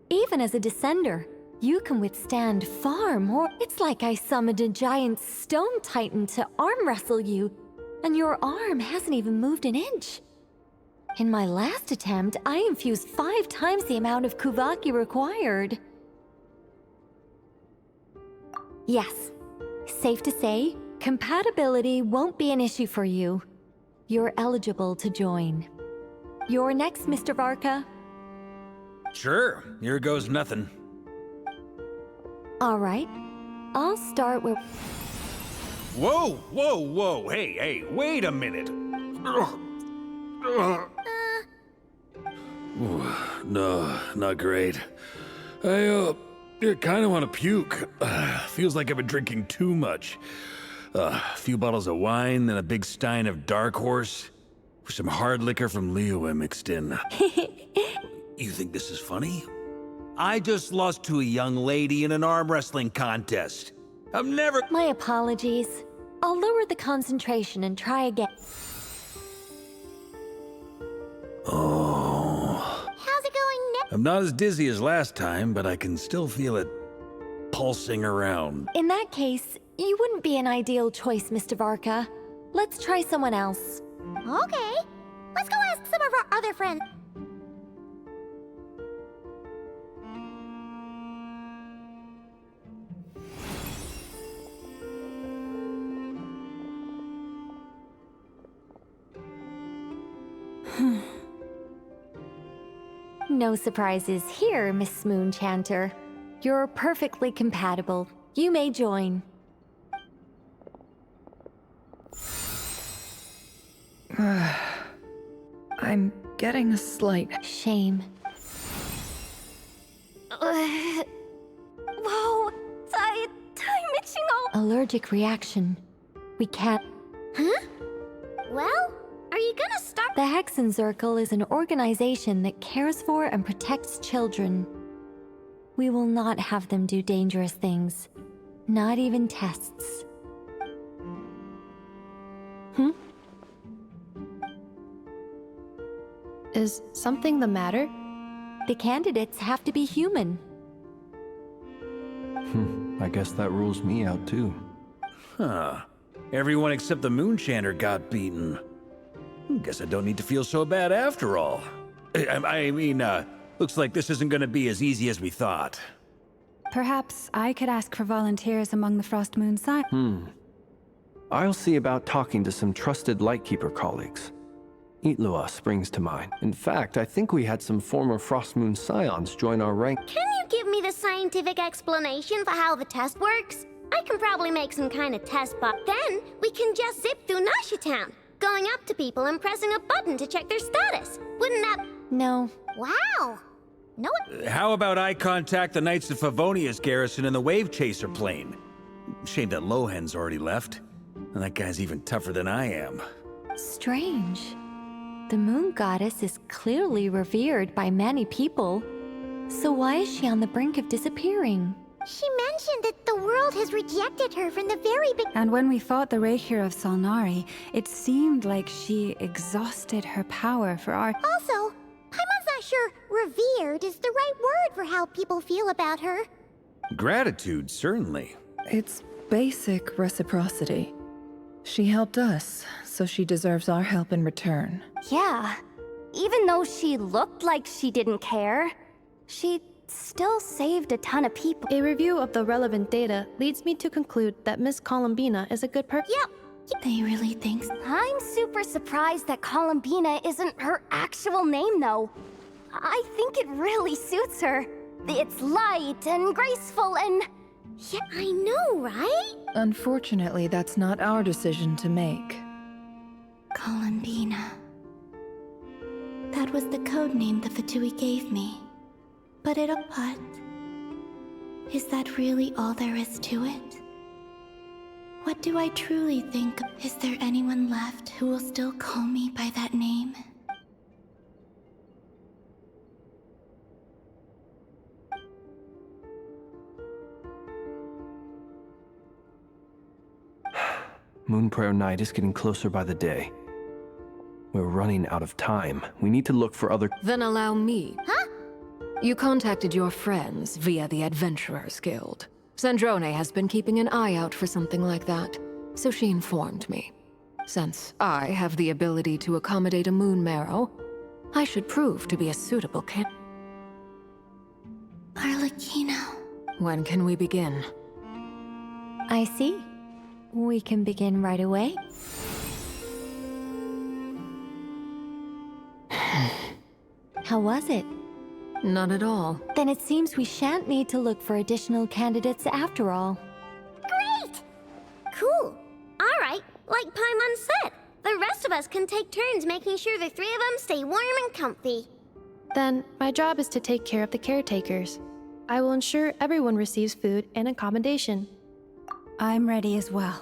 Even as a descender, you can withstand far more. It's like I summoned a giant stone titan to arm wrestle you, and your arm hasn't even moved an inch. In my last attempt, I infused 5 times the amount of Kuvaki required. Yes, safe to say, compatibility won't be an issue for you. You're eligible to join. You're next, Mr. Varka. Sure, here goes nothing. All right, I'll start with... Whoa, whoa, whoa, hey, wait a minute. No, not great. I kind of want to puke. Feels like I've been drinking too much. A few bottles of wine, then a big stein of Dark Horse, with some hard liquor from Liyue mixed in. You think this is funny? I just lost to a young lady in an arm wrestling contest. I'm never... My apologies. I'll lower the concentration and try again. Oh... How's it going now? I'm not as dizzy as last time, but I can still feel it pulsing around. In that case, you wouldn't be an ideal choice, Mr. Varka. Let's try someone else. Okay. Let's go ask some of our other friends. No surprises here, Miss Moonchanter. You're perfectly compatible. You may join. I'm getting a slight... Shame. Whoa! Allergic reaction. We can't... Huh? Well, are you gonna start? The Hexenzirkel is an organization that cares for and protects children. We will not have them do dangerous things. Not even tests. Is something the matter? The candidates have to be human. I guess that rules me out too. Huh. Everyone except the Moonchanter got beaten. Guess I don't need to feel so bad after all. I mean, looks like this isn't gonna be as easy as we thought. Perhaps I could ask for volunteers among the Frost Moon side. I'll see about talking to some trusted Lightkeeper colleagues. Itlua springs to mind. In fact, I think we had some former Frost Moon Scions join our rank. Can you give me the scientific explanation for how the test works? I can probably make some kind of test, but then we can just zip through Nasha Town, going up to people and pressing a button to check their status. Wouldn't that... No. Wow. No. How about I contact the Knights of Favonia's garrison in the Wave Chaser plane? Shame that Lohan's already left. And that guy's even tougher than I am. Strange. The Moon Goddess is clearly revered by many people. So why is she on the brink of disappearing? She mentioned that the world has rejected her from the very beginning. And when we fought the Reikir of Solnari, it seemed like she exhausted her power for our... Also, Paimon's not sure revered is the right word for how people feel about her. Gratitude, certainly. It's basic reciprocity. She helped us, so she deserves our help in return. Yeah. Even though she looked like she didn't care, she still saved a ton of people. A review of the relevant data leads me to conclude that Miss Columbina is a good person. Yep. They really think so. I'm super surprised that Columbina isn't her actual name, though. I think it really suits her. It's light and graceful and... Yeah, I know, right? Unfortunately, that's not our decision to make. Columbina. That was the code name the Fatui gave me. But is that really all there is to it? What do I truly think? Is there anyone left who will still call me by that name? Moon Prayer Night is getting closer by the day. We're running out of time. We need to look for other— Then allow me. Huh? You contacted your friends via the Adventurers Guild. Sandrone has been keeping an eye out for something like that, so she informed me. Since I have the ability to accommodate a moon marrow, I should prove to be a suitable candidate. Arlecchino. When can we begin? I see. We can begin right away. How was it? Not at all. Then it seems we shan't need to look for additional candidates after all. Great! Cool. All right, like Paimon said, the rest of us can take turns making sure the three of them stay warm and comfy. Then, my job is to take care of the caretakers. I will ensure everyone receives food and accommodation. I'm ready as well.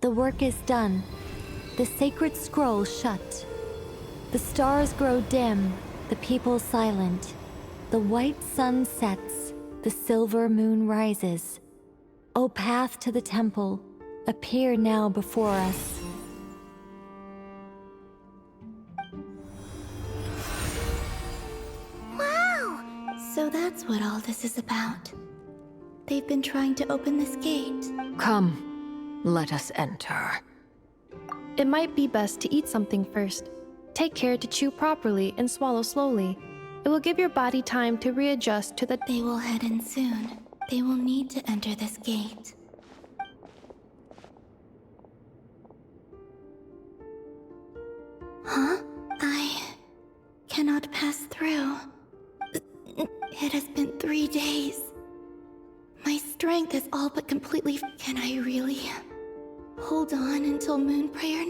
The work is done. The sacred scroll shut. The stars grow dim, the people silent. The white sun sets, the silver moon rises. O path to the temple, appear now before us. Wow! So that's what all this is about. They've been trying to open this gate. Come. Let us enter. It might be best to eat something first. Take care to chew properly and swallow slowly. It will give your body time to readjust to the— They will head in soon. They will need to enter this gate. Huh? I cannot pass through. It has been 3 days. My strength is all but completely— Can I really hold on until Moon Prayer?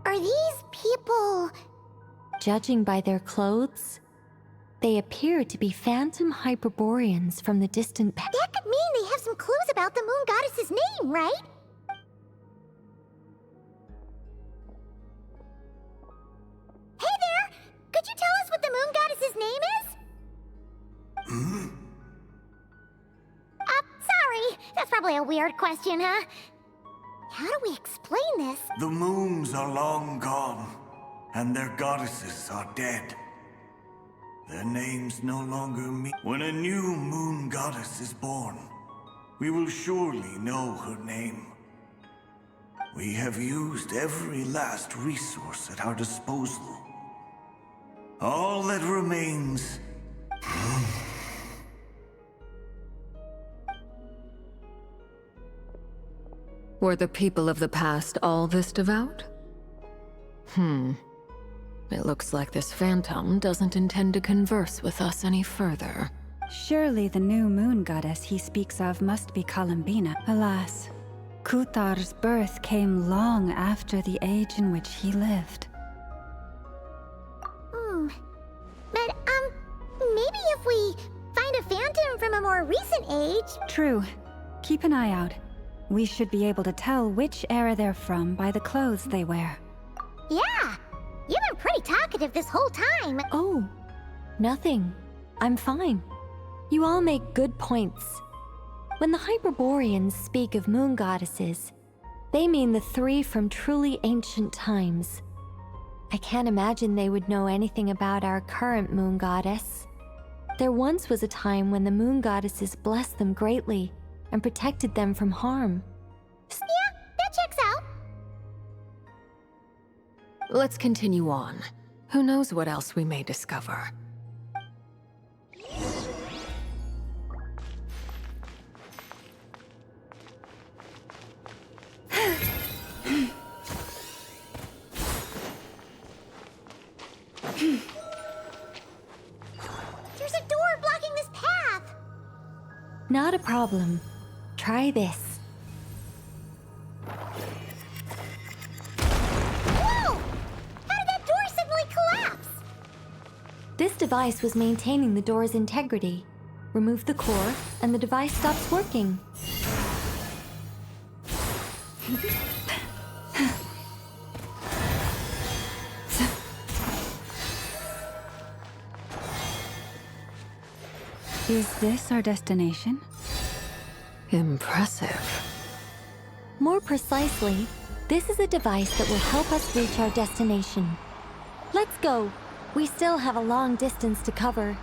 Are these people... Judging by their clothes, They appear to be phantom Hyperboreans from the distant past. That could mean they have some clues about the moon goddess's name, right? Hey there! Could you tell us what the moon goddess's name is? Sorry. That's probably a weird question, huh? How do we explain this? The moons are long gone, and their goddesses are dead. Their names no longer mean. When a new moon goddess is born, we will surely know her name. We have used every last resource at our disposal. All that remains... Were the people of the past all this devout? It looks like this phantom doesn't intend to converse with us any further. Surely the new moon goddess he speaks of must be Columbina. Alas, Kuthar's birth came long after the age in which he lived. But, maybe if we find a phantom from a more recent age... True. Keep an eye out. We should be able to tell which era they're from by the clothes they wear. Yeah! You've been pretty talkative this whole time. Oh, nothing. I'm fine. You all make good points. When the Hyperboreans speak of moon goddesses, they mean the three from truly ancient times. I can't imagine they would know anything about our current moon goddess. There once was a time when the moon goddesses blessed them greatly and protected them from harm. Yeah, that checks out. Let's continue on. Who knows what else we may discover. There's a door blocking this path! Not a problem. Try this. Whoa! How did that door suddenly collapse? This device was maintaining the door's integrity. Remove the core, and the device stops working. Is this our destination? Impressive. More precisely, this is a device that will help us reach our destination. Let's go. We still have a long distance to cover.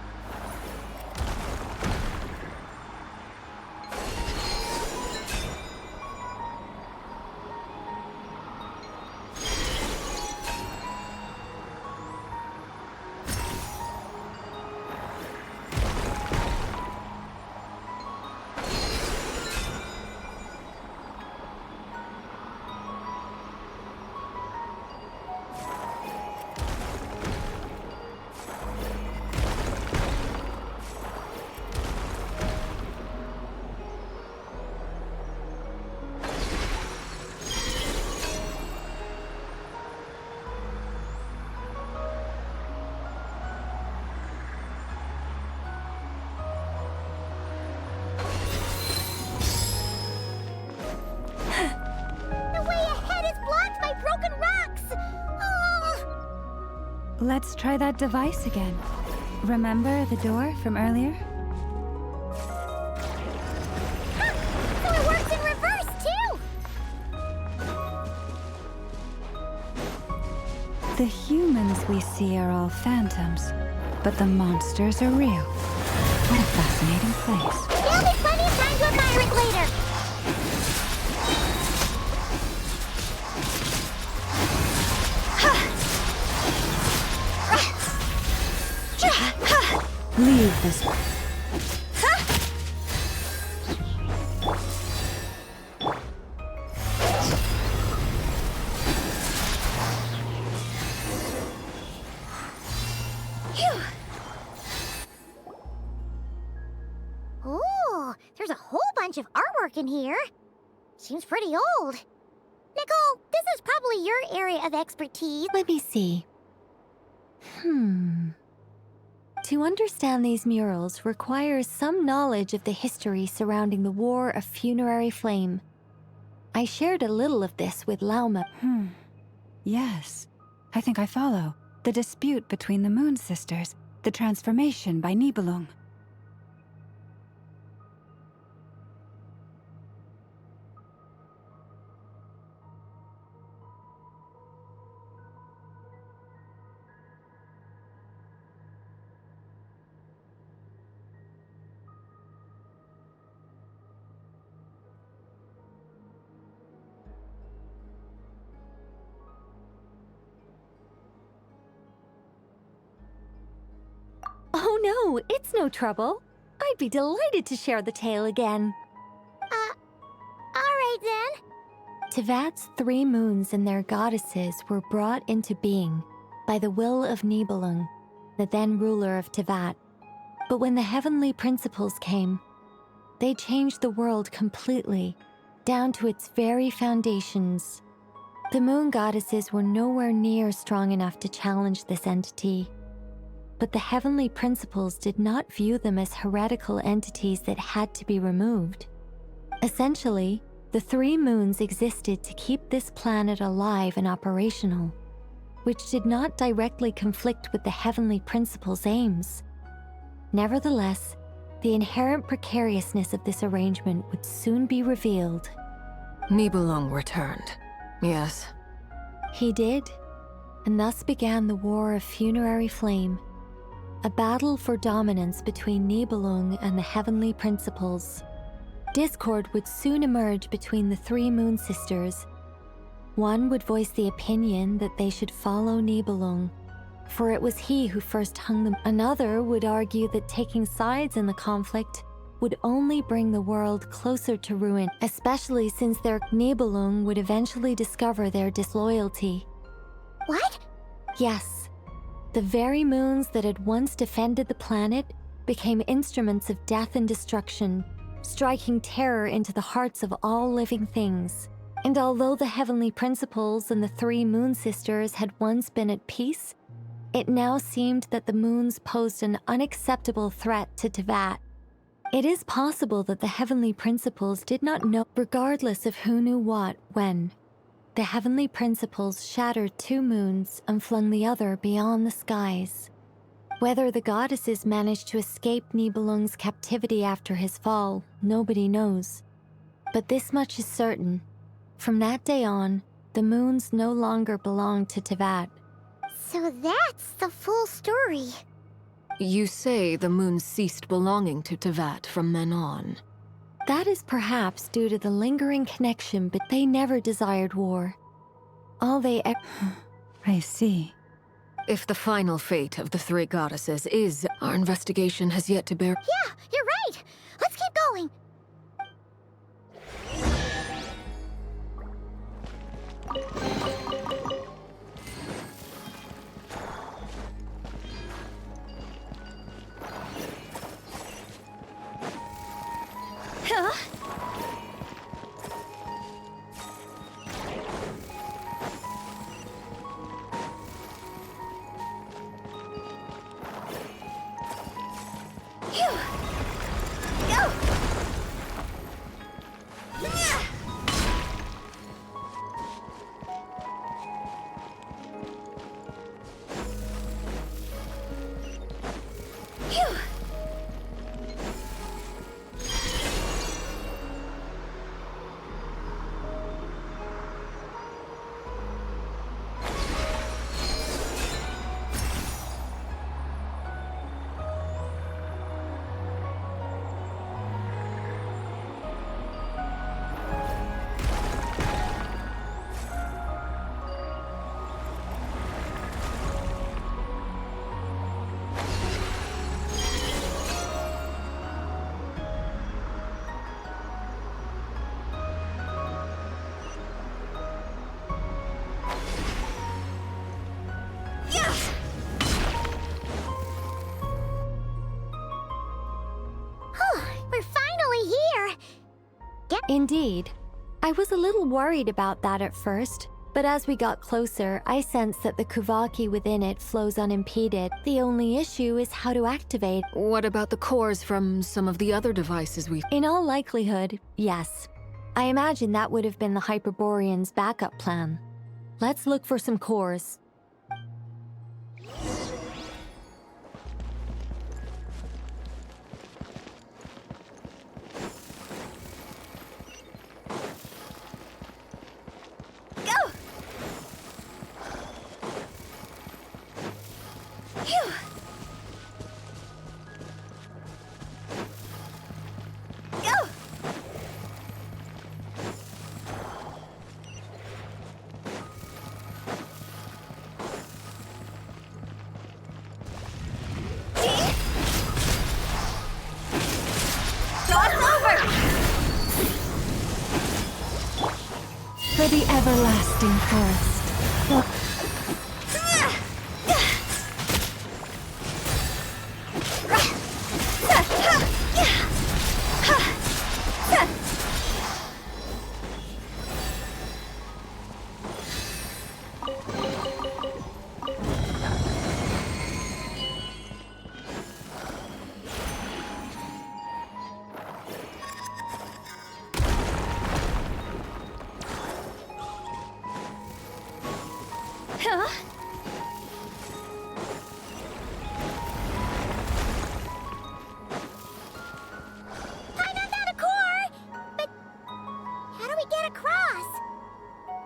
Let's try that device again. Remember the door from earlier? So it works in reverse, too! The humans we see are all phantoms, but the monsters are real. What a fascinating place. There'll be plenty of time to admire it later! Leave this one. Ooh, there's a whole bunch of artwork in here. Seems pretty old. Nicole, this is probably your area of expertise. Let me see. To understand these murals requires some knowledge of the history surrounding the War of Funerary Flame. I shared a little of this with Lauma. Yes, I think I follow. The dispute between the Moon Sisters, the transformation by Nibelung. Oh no, it's no trouble. I'd be delighted to share the tale again. Alright then. Tevat's 3 moons and their goddesses were brought into being by the will of Nibelung, the then ruler of Tevat. But when the heavenly principles came, they changed the world completely, down to its very foundations. The moon goddesses were nowhere near strong enough to challenge this entity. But the heavenly principles did not view them as heretical entities that had to be removed. Essentially, the 3 moons existed to keep this planet alive and operational, which did not directly conflict with the heavenly principles' aims. Nevertheless, the inherent precariousness of this arrangement would soon be revealed. Nibelung returned, yes. He did, and thus began the War of Funerary Flame, a battle for dominance between Nibelung and the heavenly principles. Discord would soon emerge between the 3 Moon Sisters. One would voice the opinion that they should follow Nibelung, for it was he who first hung them. Another would argue that taking sides in the conflict would only bring the world closer to ruin, especially since their Nibelung would eventually discover their disloyalty. What? Yes. The very moons that had once defended the planet became instruments of death and destruction, striking terror into the hearts of all living things. And although the heavenly principles and the 3 Moon Sisters had once been at peace, it now seemed that the moons posed an unacceptable threat to Tevat. It is possible that the heavenly principles did not know, regardless of who knew what, when. The heavenly principles shattered 2 moons and flung the other beyond the skies. Whether the goddesses managed to escape Nibelung's captivity after his fall, nobody knows. But this much is certain. From that day on, the moons no longer belonged to Tevat. So that's the full story. You say the moons ceased belonging to Tevat from then on. That is perhaps due to the lingering connection, but they never desired war. All they I see. If the final fate of the 3 goddesses is, our investigation has yet to bear. Yeah, you're right! Let's keep going! Huh? We're finally here! Indeed. I was a little worried about that at first, But as we got closer, I sensed that the Kuvaki within it flows unimpeded. The only issue is how to activate. What about the cores from some of the other devices we... In all likelihood, yes. I imagine that would have been the Hyperborean's backup plan. Let's look for some cores. For the everlasting forest.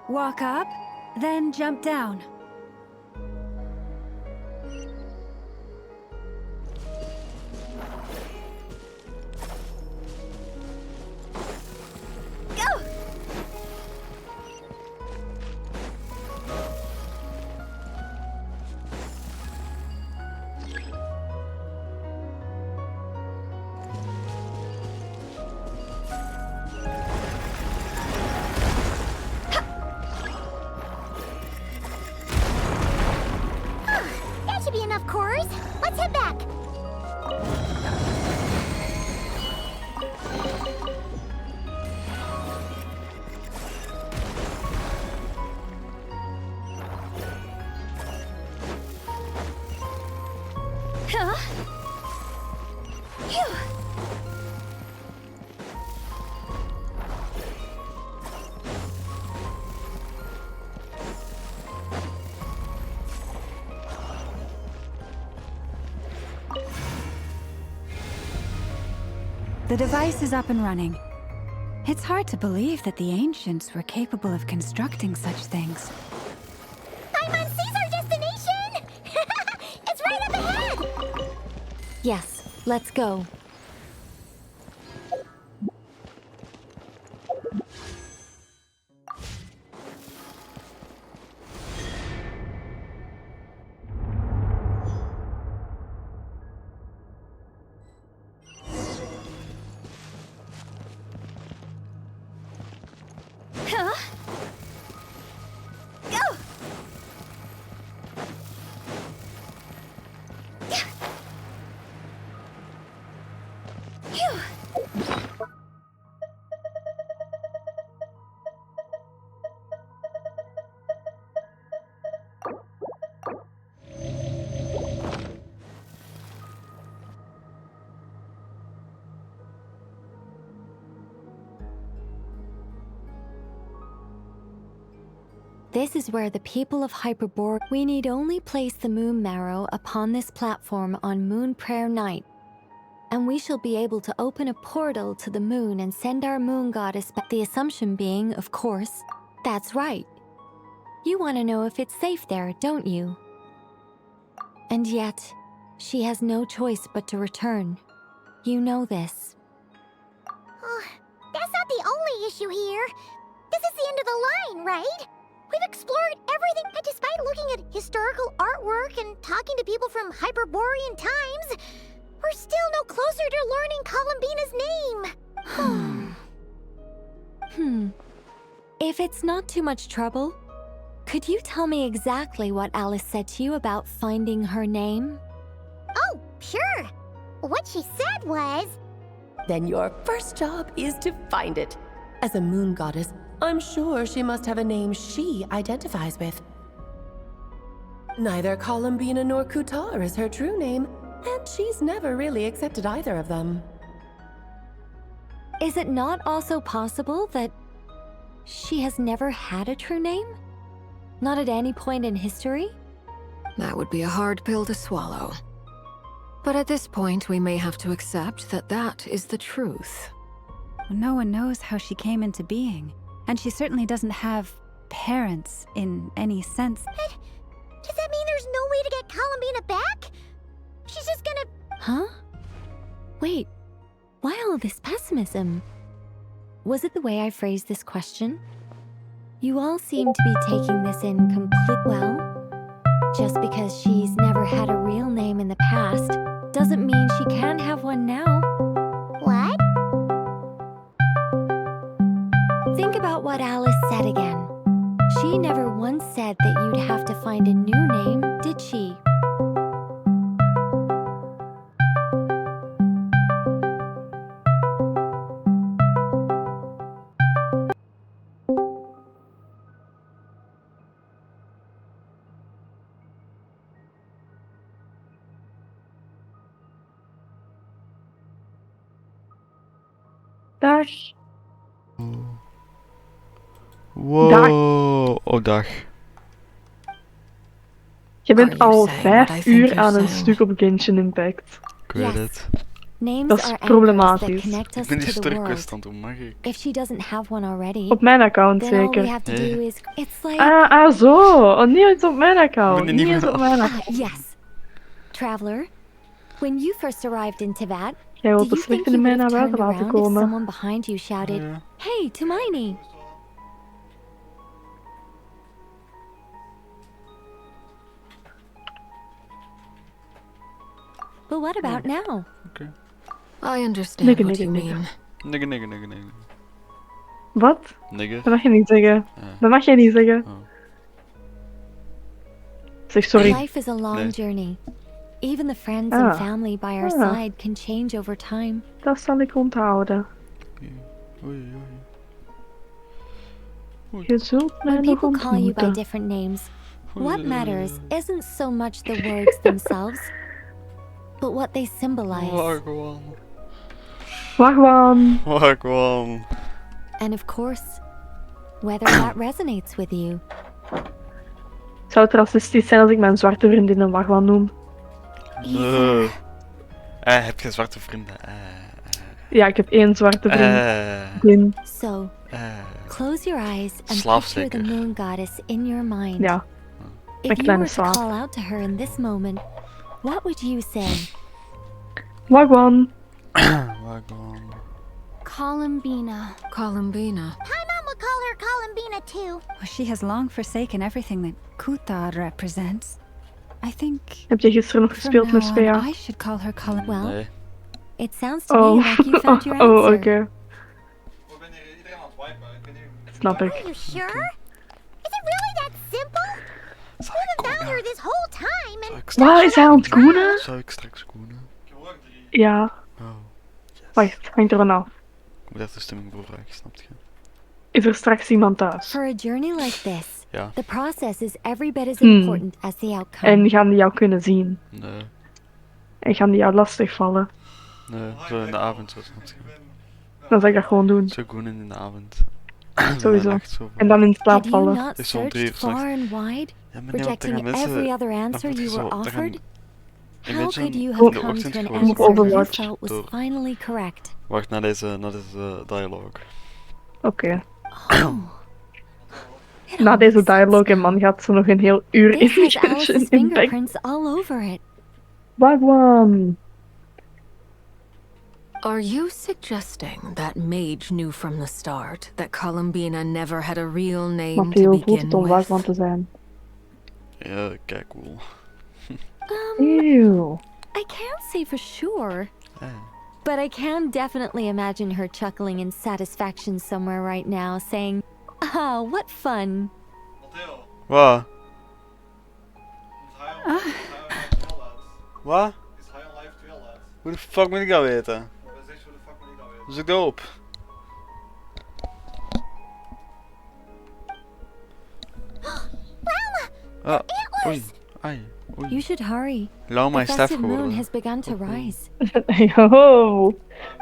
Walk up, then jump down. The device is up and running. It's hard to believe that the ancients were capable of constructing such things. Paimon's our destination! It's right up ahead! Yes, let's go. This is where the people of Hyperborea... We need only place the moon marrow upon this platform on Moon Prayer Night, and we shall be able to open a portal to the moon and send our moon goddess back. The assumption being, of course, that's right. You want to know if it's safe there, don't you? And yet, she has no choice but to return. You know this. Oh, that's not the only issue here. This is the end of the line, right? We've explored everything, and despite looking at historical artwork and talking to people from Hyperborean times, we're still no closer to learning Columbina's name. If it's not too much trouble, could you tell me exactly what Alice said to you about finding her name? Oh, sure. What she said was... Then your first job is to find it. As a moon goddess, I'm sure she must have a name she identifies with. Neither Columbina nor Kutar is her true name, and she's never really accepted either of them. Is it not also possible that she has never had a true name? Not at any point in history? That would be a hard pill to swallow. But at this point, we may have to accept that that is the truth. No one knows how she came into being, and she certainly doesn't have parents in any sense. But does that mean there's no way to get Columbina back? She's just gonna... Huh? Wait, why all this pessimism? Was it the way I phrased this question? You all seem to be taking this in complete well. Just because she's never had a real name in the past doesn't mean she can't have one now. What? Think about what Alice said again. She never once said that you'd have to find a new name, did she? Dag. Wow. Dag. Oh, dag. Je bent al 5 uur aan een stuk op Genshin Impact. Ik weet het. Names Dat is are problematisch. anchors that connect us Ik ben die to the world. sterkquest aan het doen, mag ik? If she doesn't have one already, Op mijn account then all we zeker. have to do is it's like Zo. Oh nee, het is op mijn account. Ik ben die Niet niet eens op meer mijn Ah, account. yes. Traveler, when you first arrived in Teyvat, Jij do wilt you de think slechte you mij would naar have buiten turned laten around if komen. someone behind you shouted, "Hey, Tumaini!" But what about now? Okay. I understand Nigga, what nigga, you nigga. mean. Nigga. Wat? Nigger. Dat mag je niet zeggen. Dat mag je niet zeggen. Zeg sorry. Life is a long Nee. journey. Even the friends Ah. and family by our Ah. side can change over time. Dat zal ik onthouden. Je zult mij When nog people call you by ontmoeten. different names, what matters isn't so much the words themselves, but what they symbolize. Wagwan. Wagwan. Wagwan. And of course, whether that resonates with you. Zou het racistisch zijn als ik mijn zwarte vriendin een wagwan noem? Nee. Heb je zwarte vrienden? Ja, ik heb 1 zwarte vriendin. So, close your eyes and Slaaf picture the zeker. moon goddess in your mind. Ja. If Een you kleine were to slaaf. call out to her in this moment, what would you say? Wagwan. Wagwan. Columbina. Columbina. My mom would call her Columbina too. Well, she has long forsaken everything that Kutar represents. I think Heb je gisteren nog from gespeeld met now on, Svea? I should call her Colum. Well, Nee. it sounds to me like you found your Oh, answer. oké. Snap ik. Are you sure? Is it really that simple? We have found her this whole time and... Waar is hij aan het koenen? Zou ik straks koenen? Ja. Oh. Wacht, hangt er vanaf. Ik moet echt de stemming voor vragen, snap je? Is er straks iemand thuis? For a journey like this, Ja. the process is every bit as Hmm. important as the outcome. En gaan die jou kunnen zien? Nee. En gaan die jou lastigvallen? Nee, zo in de avond zo, snap je? Dan zal ik dat gewoon doen. Zo koenen in de avond. Sowieso. Echt zo van- En dan in slaap Had you vallen. not Is zo'n 3 searched uur s'nachts. far and wide, Ja, maar nee, want dan rejecting gaan mensen... every other dan answer moet je you zo- were dan gaan offered? How Imagine could you in have de come ochtend to an gewoon answer you Overwatch. felt was door. finally correct? Wacht, naar deze dialoog. Oké. Oh. Na deze dialoog en man gaat ze nog een heel uur in This has Genshin Alice's Impact. fingerprints all over it. Wagwan. Are you suggesting that Mage knew from the start that Columbina never had a real name to Matteo voelt begin het om with? Wagwan te zijn. Ja, kijk cool. Eeuw. I can't say for sure, but I can definitely imagine her chuckling in satisfaction somewhere right now, saying, "Ah, what fun." Wat? Wat? Hoe de fuck moet ik dat weten? Zoek dat op. Ah, oei. Ai, oei. You should hurry. Lauw The mijn staf festive moon geworden. has begun to rise. Yo.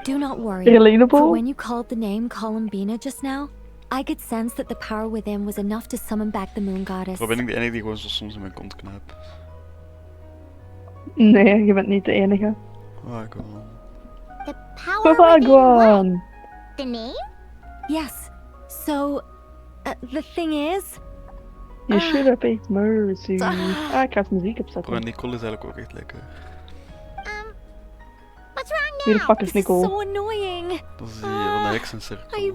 Do not worry. Relatable? For when you called the name Columbina just now, I could sense that the power within was enough to summon back the moon goddess. Waarom ben ik de enige die gewoon zo soms in mijn kont knijpt? Nee, je bent niet de enige. Wagwan. The power within Wagwan. the name? Yes. So, the thing is... You should have paid mercy. Ah, ik ga het muziek opzetten. Bro, Nicole is eigenlijk ook echt lekker. What's wrong Wie de fuck is Nicole? So annoying. Dat is die van de heksencirkel. I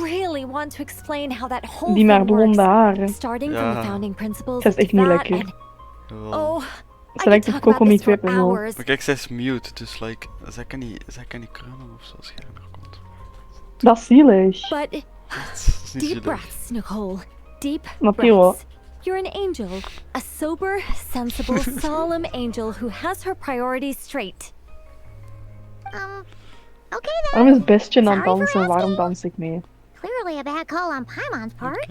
really want to explain how that whole Die maar thing works. blonde haren. Starting from the founding principles Dat is echt niet of lekker. and... Oh, Selective Cocomeat 2.0. Maar kijk, zij is mute, dus like, zij kan niet krullen of zo als jij er komt. Dat is zielig. But niet deep zielig. breaths, Nicole. Deep Natuurlijk. breaths. You're an angel. A sober, sensible, solemn angel who has her priorities straight. Okay then. Waarom is Bestje aan het dansen en waarom dans ik mee? Clearly a bad call on Paimon's part.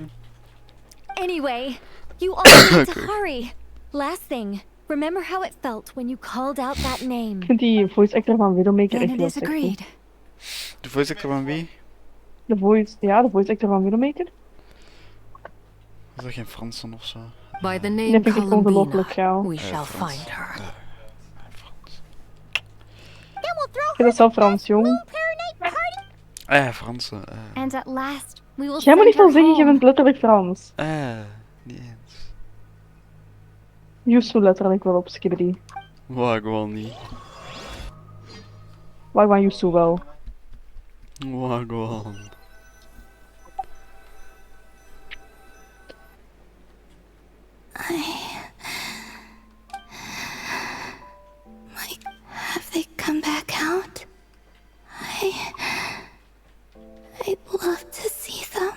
Anyway, you all need to hurry. Last thing, remember how it felt when you called out that name. Ik vind die voice actor van Widowmaker Then echt it wel is sexy. agreed. De voice actor van wie? De voice actor van Widowmaker. Is dat geen Fransen of zo? By the Die name vind ik echt ongelooflijk Columbina, gaaf. we shall find her. Ik vind dat zelf Frans, jong. Fransen. And at last, we will Jij moet niet send veel her zeggen, je home. bent letterlijk Frans. Niet eens. Yusu letterlijk wel op Skibidi. Wagwan niet. Wagwan Yusu wel. Wagwan. Have they come back out? I'd love to see them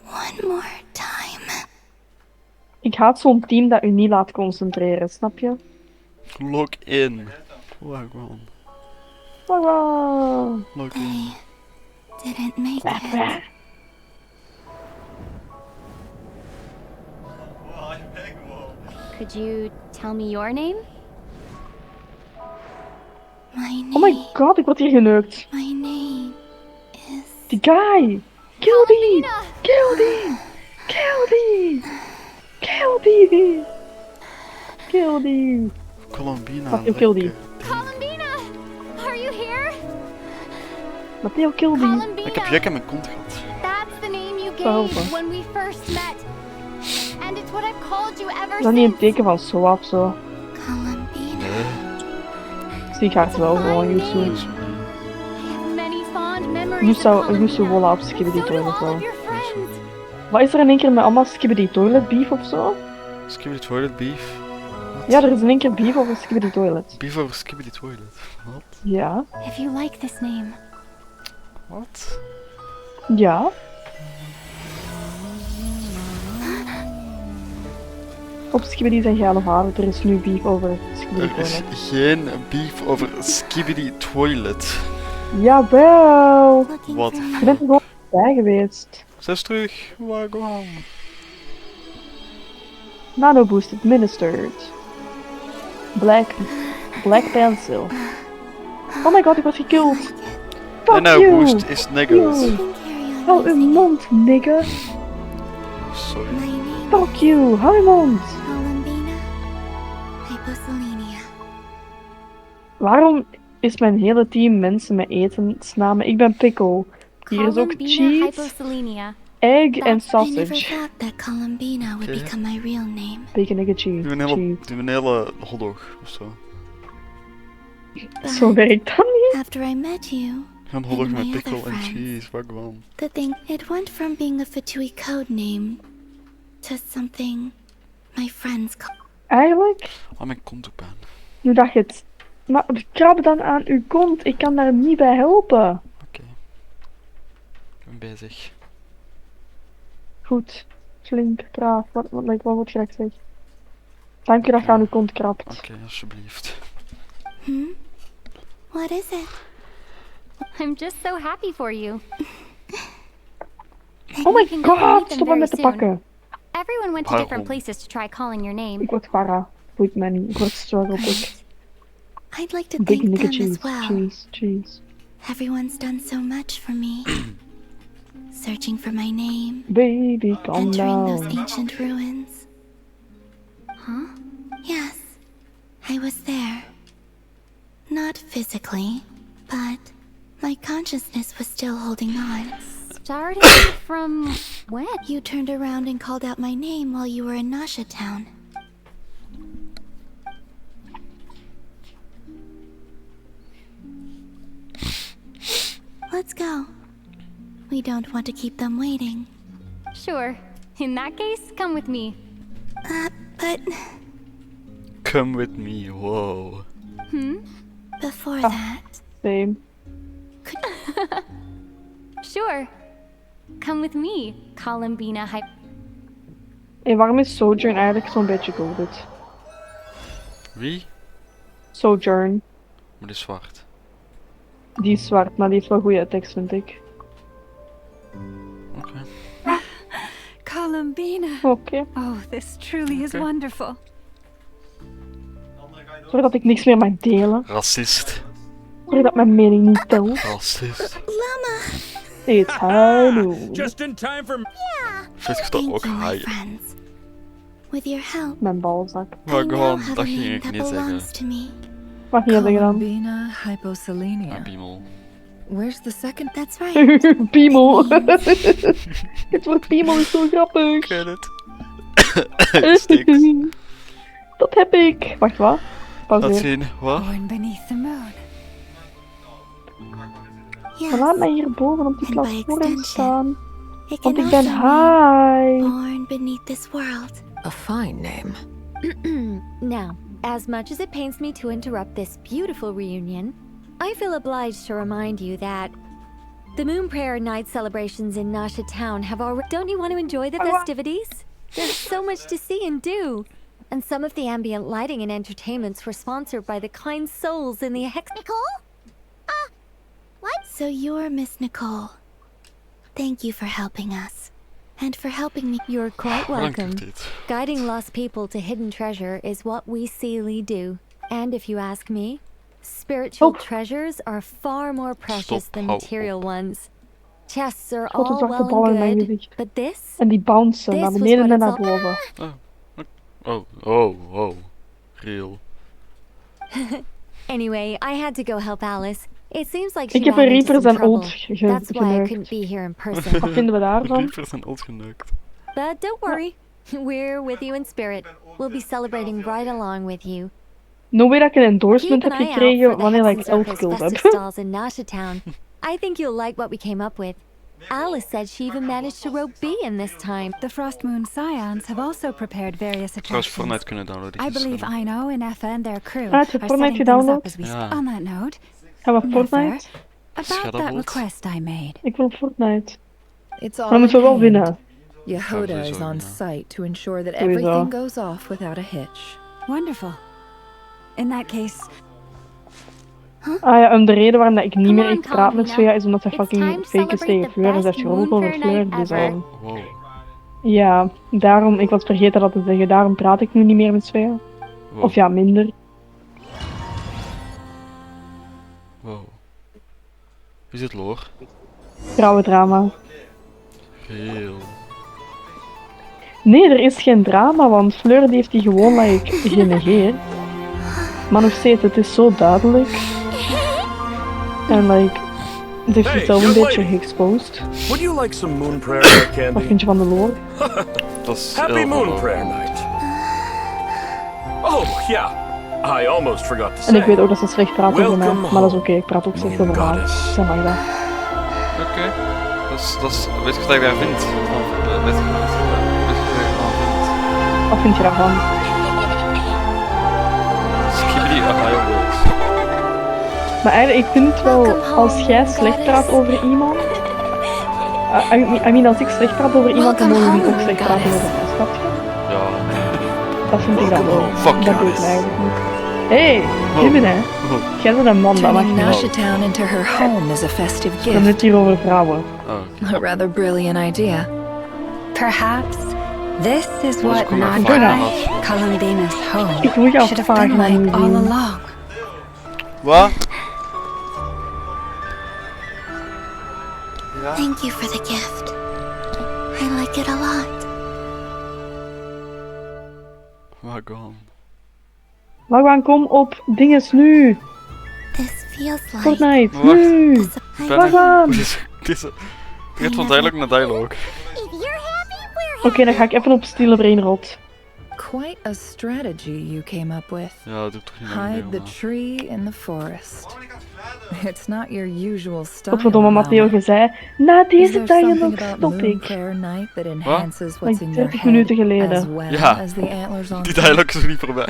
one more time. Ik haat zo'n team dat u niet laat concentreren, snap je? Log in. Wagwan. Wagwan. Log in. Didn't make it. Could you tell me your name? Oh my god, ik word hier geneukt. My name is... Die guy! Kill die! Kill die! Kill die! Kill die! Kill die! Columbina. Matteo, kill die. Columbina! Are you here? Matteo, kill die. Ik heb Jack in mijn kont gehad. That's the name you Zou gave helpen. when we first met. And it's what I've called you ever Is dat niet een since. teken van swap zo? Nee. Zie ik haar wel gewoon, Yusu. Many fond memories of Yusu wolla op Skibidi Toilet wel. your friends. Wat is er in één keer met allemaal Skibidi Toilet beef of zo? Skibidi Toilet beef. Ja, er is in één keer beef over Skibidi Toilet. Beef over Skibidi Toilet. Wat? Ja. If you like this name. Wat? Ja. Op Skibidi zijn geile haren, er is nu beef over Skibidi Er is Toilet. geen beef over Skibidi Toilet. Jawel! Wat? Je bent er gewoon bij geweest. Zij is terug. Wagwan. Nano Boost administered. Black Pencil. Oh my god, ik was gekilld. Fuck Nano you! Boost is niggas. You. Hou uw mond, nigger. Sorry. Fuck you, hou uw mond. Waarom is mijn hele team mensen met etensnamen? Ik ben Pickle. Hier is ook Columbina cheese, Hyposelenia. egg en I never sausage. thought that Columbina would Okay. become my real name. Bacon, egg en cheese. Doe een hele hotdog of zo. Zo werkt dat niet. After I met you, Een hotdog and my met other pickle en friends, cheese. Wagwan. the thing, it went from being a Fatui code name to something my friends call. Eigenlijk, Oh, mijn kont doet pijn. nu dat je het... Maar krab dan aan uw kont, ik kan daar niet bij helpen. Ik ben bezig. Goed, flink, braaf, wat word je dat ik zeg? Dank u dat je aan uw kont krabt. Oké, alsjeblieft. What is it? I'm just so happy for you. Oh my We can go and meet god, them stop hem very met te soon. pakken. Everyone went to different places to try calling your name. Ik word Farah. Boeit mij niet. Ik word struggle. I'd like to Big thank nigga them cheese. as well. Cheese. Everyone's done so much for me. Searching for my name. Baby, calm entering down. those ancient ruins. Huh? Yes. I was there. Not physically, but my consciousness was still holding on. Starting from when? You turned around and called out my name while you were in Nasha Town. Let's go. We don't want to keep them waiting. Sure. In that case, come with me. But... Come with me, whoa. Before that... Same. Sure. Come with me, Columbina En waarom is Sojourn eigenlijk zo'n beetje golded? Wie? Sojourn. Maar die is zwart. Die is zwart, maar die heeft wel goede tekst, vind ik. Oké. Columbina. Oké. Oh, this truly is wonderful. Zodat ik niks meer mag delen. Racist. Zodat mijn mening niet telt. Racist. Lama! It's high noon. Just in time for... Vind je dat ook high? With your help, Mijn balzak. Maar I now gewoon, have dat a ging name ik that niet zeggen. belongs to me. Wat ging je zeggen dan? Columbina hyposelenia. Piemel. Where's the second? That's right. Piemel. Het woord piemel is zo grappig. Ken het. Stiks. Dat heb ik. Wacht, wat? Laat Pauzeer. zien, wat? Born beneath the moon. Yes. Laat mij hierboven op die And by platform extension, staan. it Want can ik ben also mean high. born beneath this world. A fine name. Now, as much as it pains me to interrupt this beautiful reunion, I feel obliged to remind you that the Moon Prayer Night celebrations in Nasha Town have already... Don't you want to enjoy the festivities? There's so much to see and do. And some of the ambient lighting and entertainments were sponsored by the kind souls in the Hex... Nicole? What? So you're Miss Nicole. Thank you for helping us. And for helping me. You're quite welcome. Guiding lost people to hidden treasure is what we Seelie do. And if you ask me, spiritual treasures are far more precious than material ones. Chests are Grote all zwarte well bal in mijn and good, gezicht. but this... En die bouncen This naar was beneden en what naar it's all- boven. Oh. Real. Anyway, I had to go help Alice. It seems like she Ik heb ran een into Reapers some en trouble. Ult That's why I geneukt. couldn't be here in person. Wat vinden we daarvan? Reapers en ult geneukt. But don't worry, we're with you in spirit. We'll be celebrating right along with you. Nou weer dat ik een endorsement Keep heb an eye out gekregen for the wanneer ik Hexen elf Circus kills festive heb. stalls in Nasha Town. I think you'll like what we came up with. Alice said she even managed to rope B in this time. The Frost Moon Scions have also prepared various Trouwens, attractions. Fortnite kunnen downloaden. I believe Ino, Ineffa, and their crew Ah, het are heeft Fortnite setting things up gedownload? as we Ja. speak. On that note, Gaan we Nefer, Fortnite? about that Shadowbolt? request I made. Ik wil Fortnite. It's all Dan moeten we wel in winnen. hand. Yehuda sowieso is on winnen. site to ensure that Sowieso. everything goes off without a hitch. Wonderful. In that case, Ah ja, en de reden waarom dat ik niet Come meer on, echt praat met Kalina. Svea is omdat ze It's fucking time to fake is celebrate tegen the Fleur en ze best heeft geroddeld over Moon Fair Fleur. night Dus ever. Wow. ja, daarom, ik was vergeten dat te zeggen, daarom praat ik nu niet meer met Svea. Wow. Of ja, minder. Wow. Is het lore? Vrouwendrama. Heel. Nee, er is geen drama, want Fleur die heeft die gewoon like genegeerd. Maar nog steeds, het is zo duidelijk. En like, het heeft Hey, zichzelf een young beetje lady. geëxposed. Would you like some moon prayer Wat candy? vind je van de lore? Dat is Happy heel moon lore. prayer night. Oh, yeah. I almost forgot to En say. ik weet ook dat ze slecht praat over mij, Welcome maar dat is oké, ik praat ook slecht over haar. goddess. Zij mag dat. Oké. Dat is... Weet je wat ik daar vind? Weet je wat ik daarvan vind? Wat vind je daarvan? Skibidi Ohio World. Maar eigenlijk, ik vind wel, als jij slecht praat over iemand... I mean, als ik slecht praat over iemand, dan mogen die ook slecht praten over mij, snap je? Ja. Dat vind ik dan wel. Fuck Dat you. doe ik eigenlijk niet. Hé, Jimmy, hè. Jij bent een man, dat mag Turning niet. Nasha Town into her home is a festive We hebben gift. het hier over vrouwen. Oh, A rather brilliant idea. perhaps This is Dus what ik kom even Naga, vaak Columbina's home, Ik wil jou should have been pagina like niet all zien. along. Wat? Ja? Thank you for the gift. I like it a lot. Wagwan. Wagwan, kom op dinges nu. This feels like... Fortnite, Maar wacht. nu. Ik ben Wagwan. Het gaat van dialoog naar dialoog. Oké, dan ga ik even op stille brainrot. Quite a strategy you came up with. Ja, dat doe ik toch niet lang Hide meer, the tree in the forest. It's not your usual style. Godverdomme, Matteo, je zei, na deze dialoog stop ik. Like 30 minuten geleden. Ja, die dialoog is nog niet voorbij.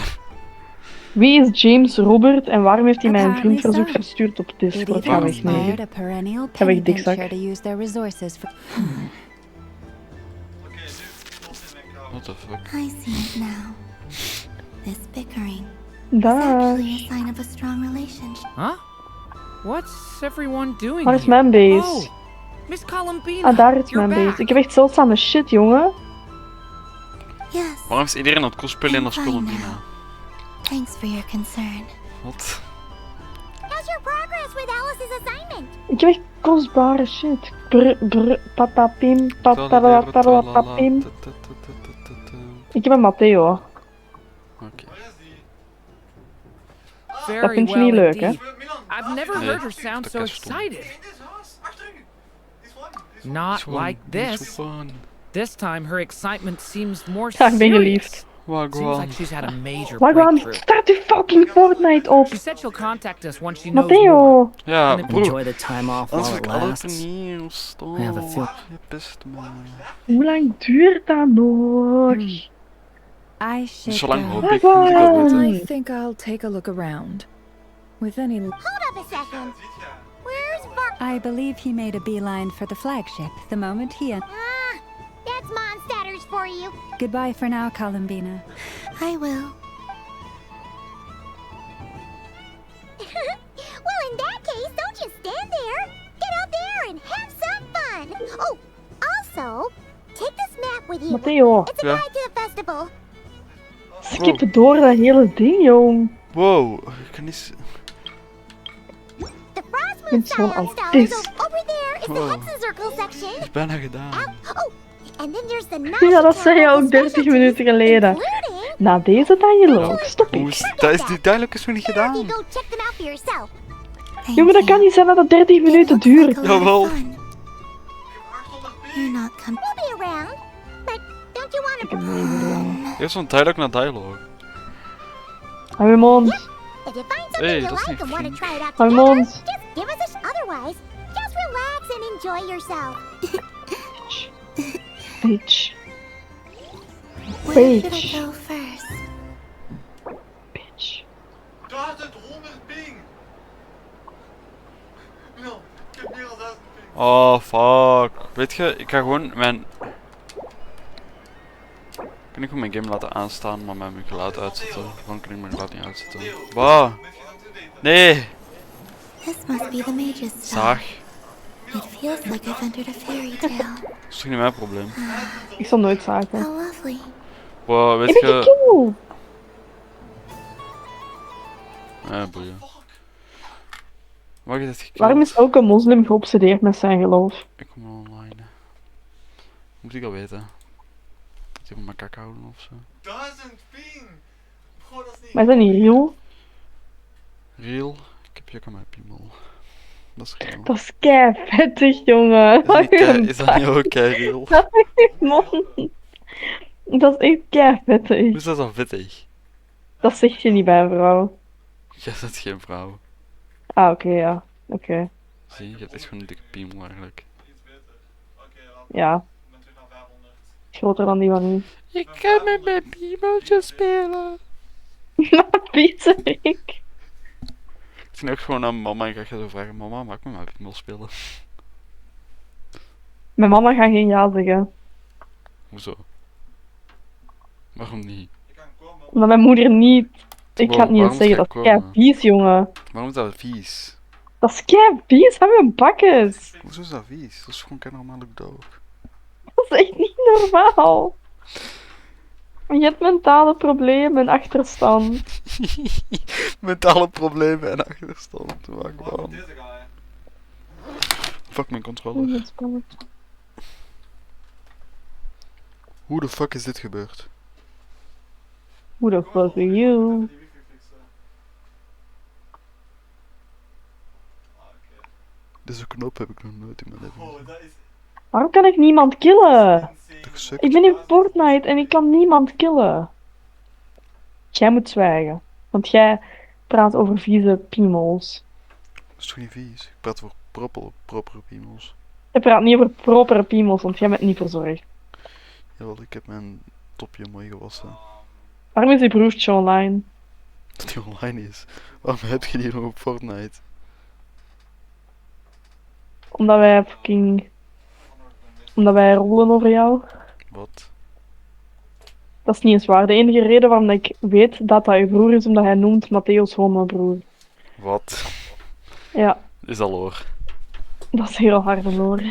Wie is James Robert en waarom heeft hij mij een vriendverzoek verstuurd op Discord? Ga weg, nee. Ga weg, dikzak. What the fuck? I see it now. This bickering Dag. is actually a sign of a strong relationship. Huh? What's everyone doing Waar is here? mijn base? Oh, Miss Columbina, Ah, daar is you're mijn back. base. Ik heb echt zeldzame shit, jongen. Yes, Waarom is iedereen aan het cosplayen als Columbina? thanks for your concern. Wat? How's your progress with Alice's assignment? Ik heb echt kostbare shit. Patapim, patatapim. Ik heb een Matteo. Very Dat vind je well niet leuk, hè? indeed. I've never Nee, heard her sound dat so is stom. excited. Not like this. This time her excitement seems more Ja, ik ben serious. geliefd. Seems like she's had a major Wagwan, breakthrough. start de fucking Fortnite op. She said she'll contact us once she knows more. Matteo. Ja, And it- broer. Enjoy the time off Anders while heb it ik alle lasts. opnieuw. Stop. I have a feel. Je pist me. Hoe lang duurt dat nog? I Niet should zo lang go. hoop ik, moet ik wel weten. I think I'll take a look around. With any... Hold up a second. Where's Var- I believe he made a beeline for the flagship the moment he... That's Monstatters for you. Goodbye for now, Columbina. I will. Well, in that case, don't just stand there. Get out there and have some fun. Oh, also, take this map with you. Matteo. It's a Ja. guide to the festival. Skip door dat hele ding, jong. Wow, ik kan niet... The Frostmoon Ik ben zo'n Scion Star autist. is over there is the Wow. Hexacircle section. Het is bijna gedaan. Oh, and then there's the Ja, dat zei je ook 30 minuten geleden. Na deze dialoog stop Hoe ik. is die dialoog is nog niet gedaan. Go check them out for yourself. Jongen, dat kan niet zijn dat het 30 minuten duurt. Jawel. You're not coming. We'll be around. But don't you want Ik to... heb meegedaan. Eerst van dialoog naar dialoog. Hou je mond. If you find something Hey, you dat is like niet and want to vriend. try it out Hou je together, mond. just give us a... Otherwise, just relax and enjoy yourself. Bitch. Where should I Bitch. go first? Bitch. Daar zit 100 ping! Nou, ik heb meer dan 1000 ping. Oh, fuck. Weet je, ik ga gewoon mijn... Kan ik gewoon mijn game laten aanstaan, maar mijn geluid uitzetten? Waarom kan ik mijn geluid niet uitzetten? Bah! Nee! This must be the mage's star. Zaag. It feels like I've entered a fairy tale. Dat is toch niet mijn probleem? Ik zal nooit zaken. How lovely. Wow, weet Ik ben je... gekild. Boeien. Waar is het gekillt? Waarom is ook een moslim geobsedeerd met zijn geloof? Ik kom wel online. Moet ik al weten. Moet je van mijn kak houden ofzo? 1000 ping! Goh, dat is niet... Maar is dat niet real? Real? Ik heb juk aan mijn piemel. Dat is real. Dat is kei vettig, jongen. Is dat niet ook kei real? Man. Dat is echt kei vettig. Hoe is dat dan vettig? Dat zeg je niet bij een vrouw. Jij bent geen vrouw. Ah, oké, ja. Oké. Zie, je hebt echt gewoon een dikke piemel eigenlijk. Ja. Groter dan die van u. Ik kan met mijn piemeltje spelen. Pieterik. Ik ging ook gewoon aan mama en ga je zo vragen, mama, mag ik met mijn piemel spelen? Mijn mama gaat geen ja zeggen. Hoezo? Waarom niet? Omdat mijn moeder niet... Ik ga het niet eens Waarom zeggen, dat ga is ik kei komen? vies, jongen. Waarom is dat vies? Dat is kei vies, hou je bakkes. Hoezo is dat vies? Dat is gewoon geen normale doog. Dat is echt niet normaal. Je hebt mentale problemen en achterstand. Mentale problemen en achterstand. Maar gewoon. Fuck mijn controller. Hoe de fuck is dit gebeurd? Who the fuck are you? Deze knop heb ik nog nooit in mijn leven gezien. Waarom kan ik niemand killen? Toch sukt? Ik ben in Fortnite en ik kan niemand killen. Jij moet zwijgen, want jij praat over vieze piemels. Dat is toch niet vies? Ik praat over propere piemels. Je praat niet over propere piemels, want jij bent niet verzorgd. Jawel, ik heb mijn topje mooi gewassen. Waarom is die broertje online? Dat die online is. Waarom heb je die nog op Fortnite? Omdat wij Omdat wij rollen over jou. Wat? Dat is niet eens waar. De enige reden waarom ik weet dat dat je broer is, omdat hij noemt Matthäus gewoon mijn broer. Wat? Ja. Is al hoor. Dat is heel hard hoor.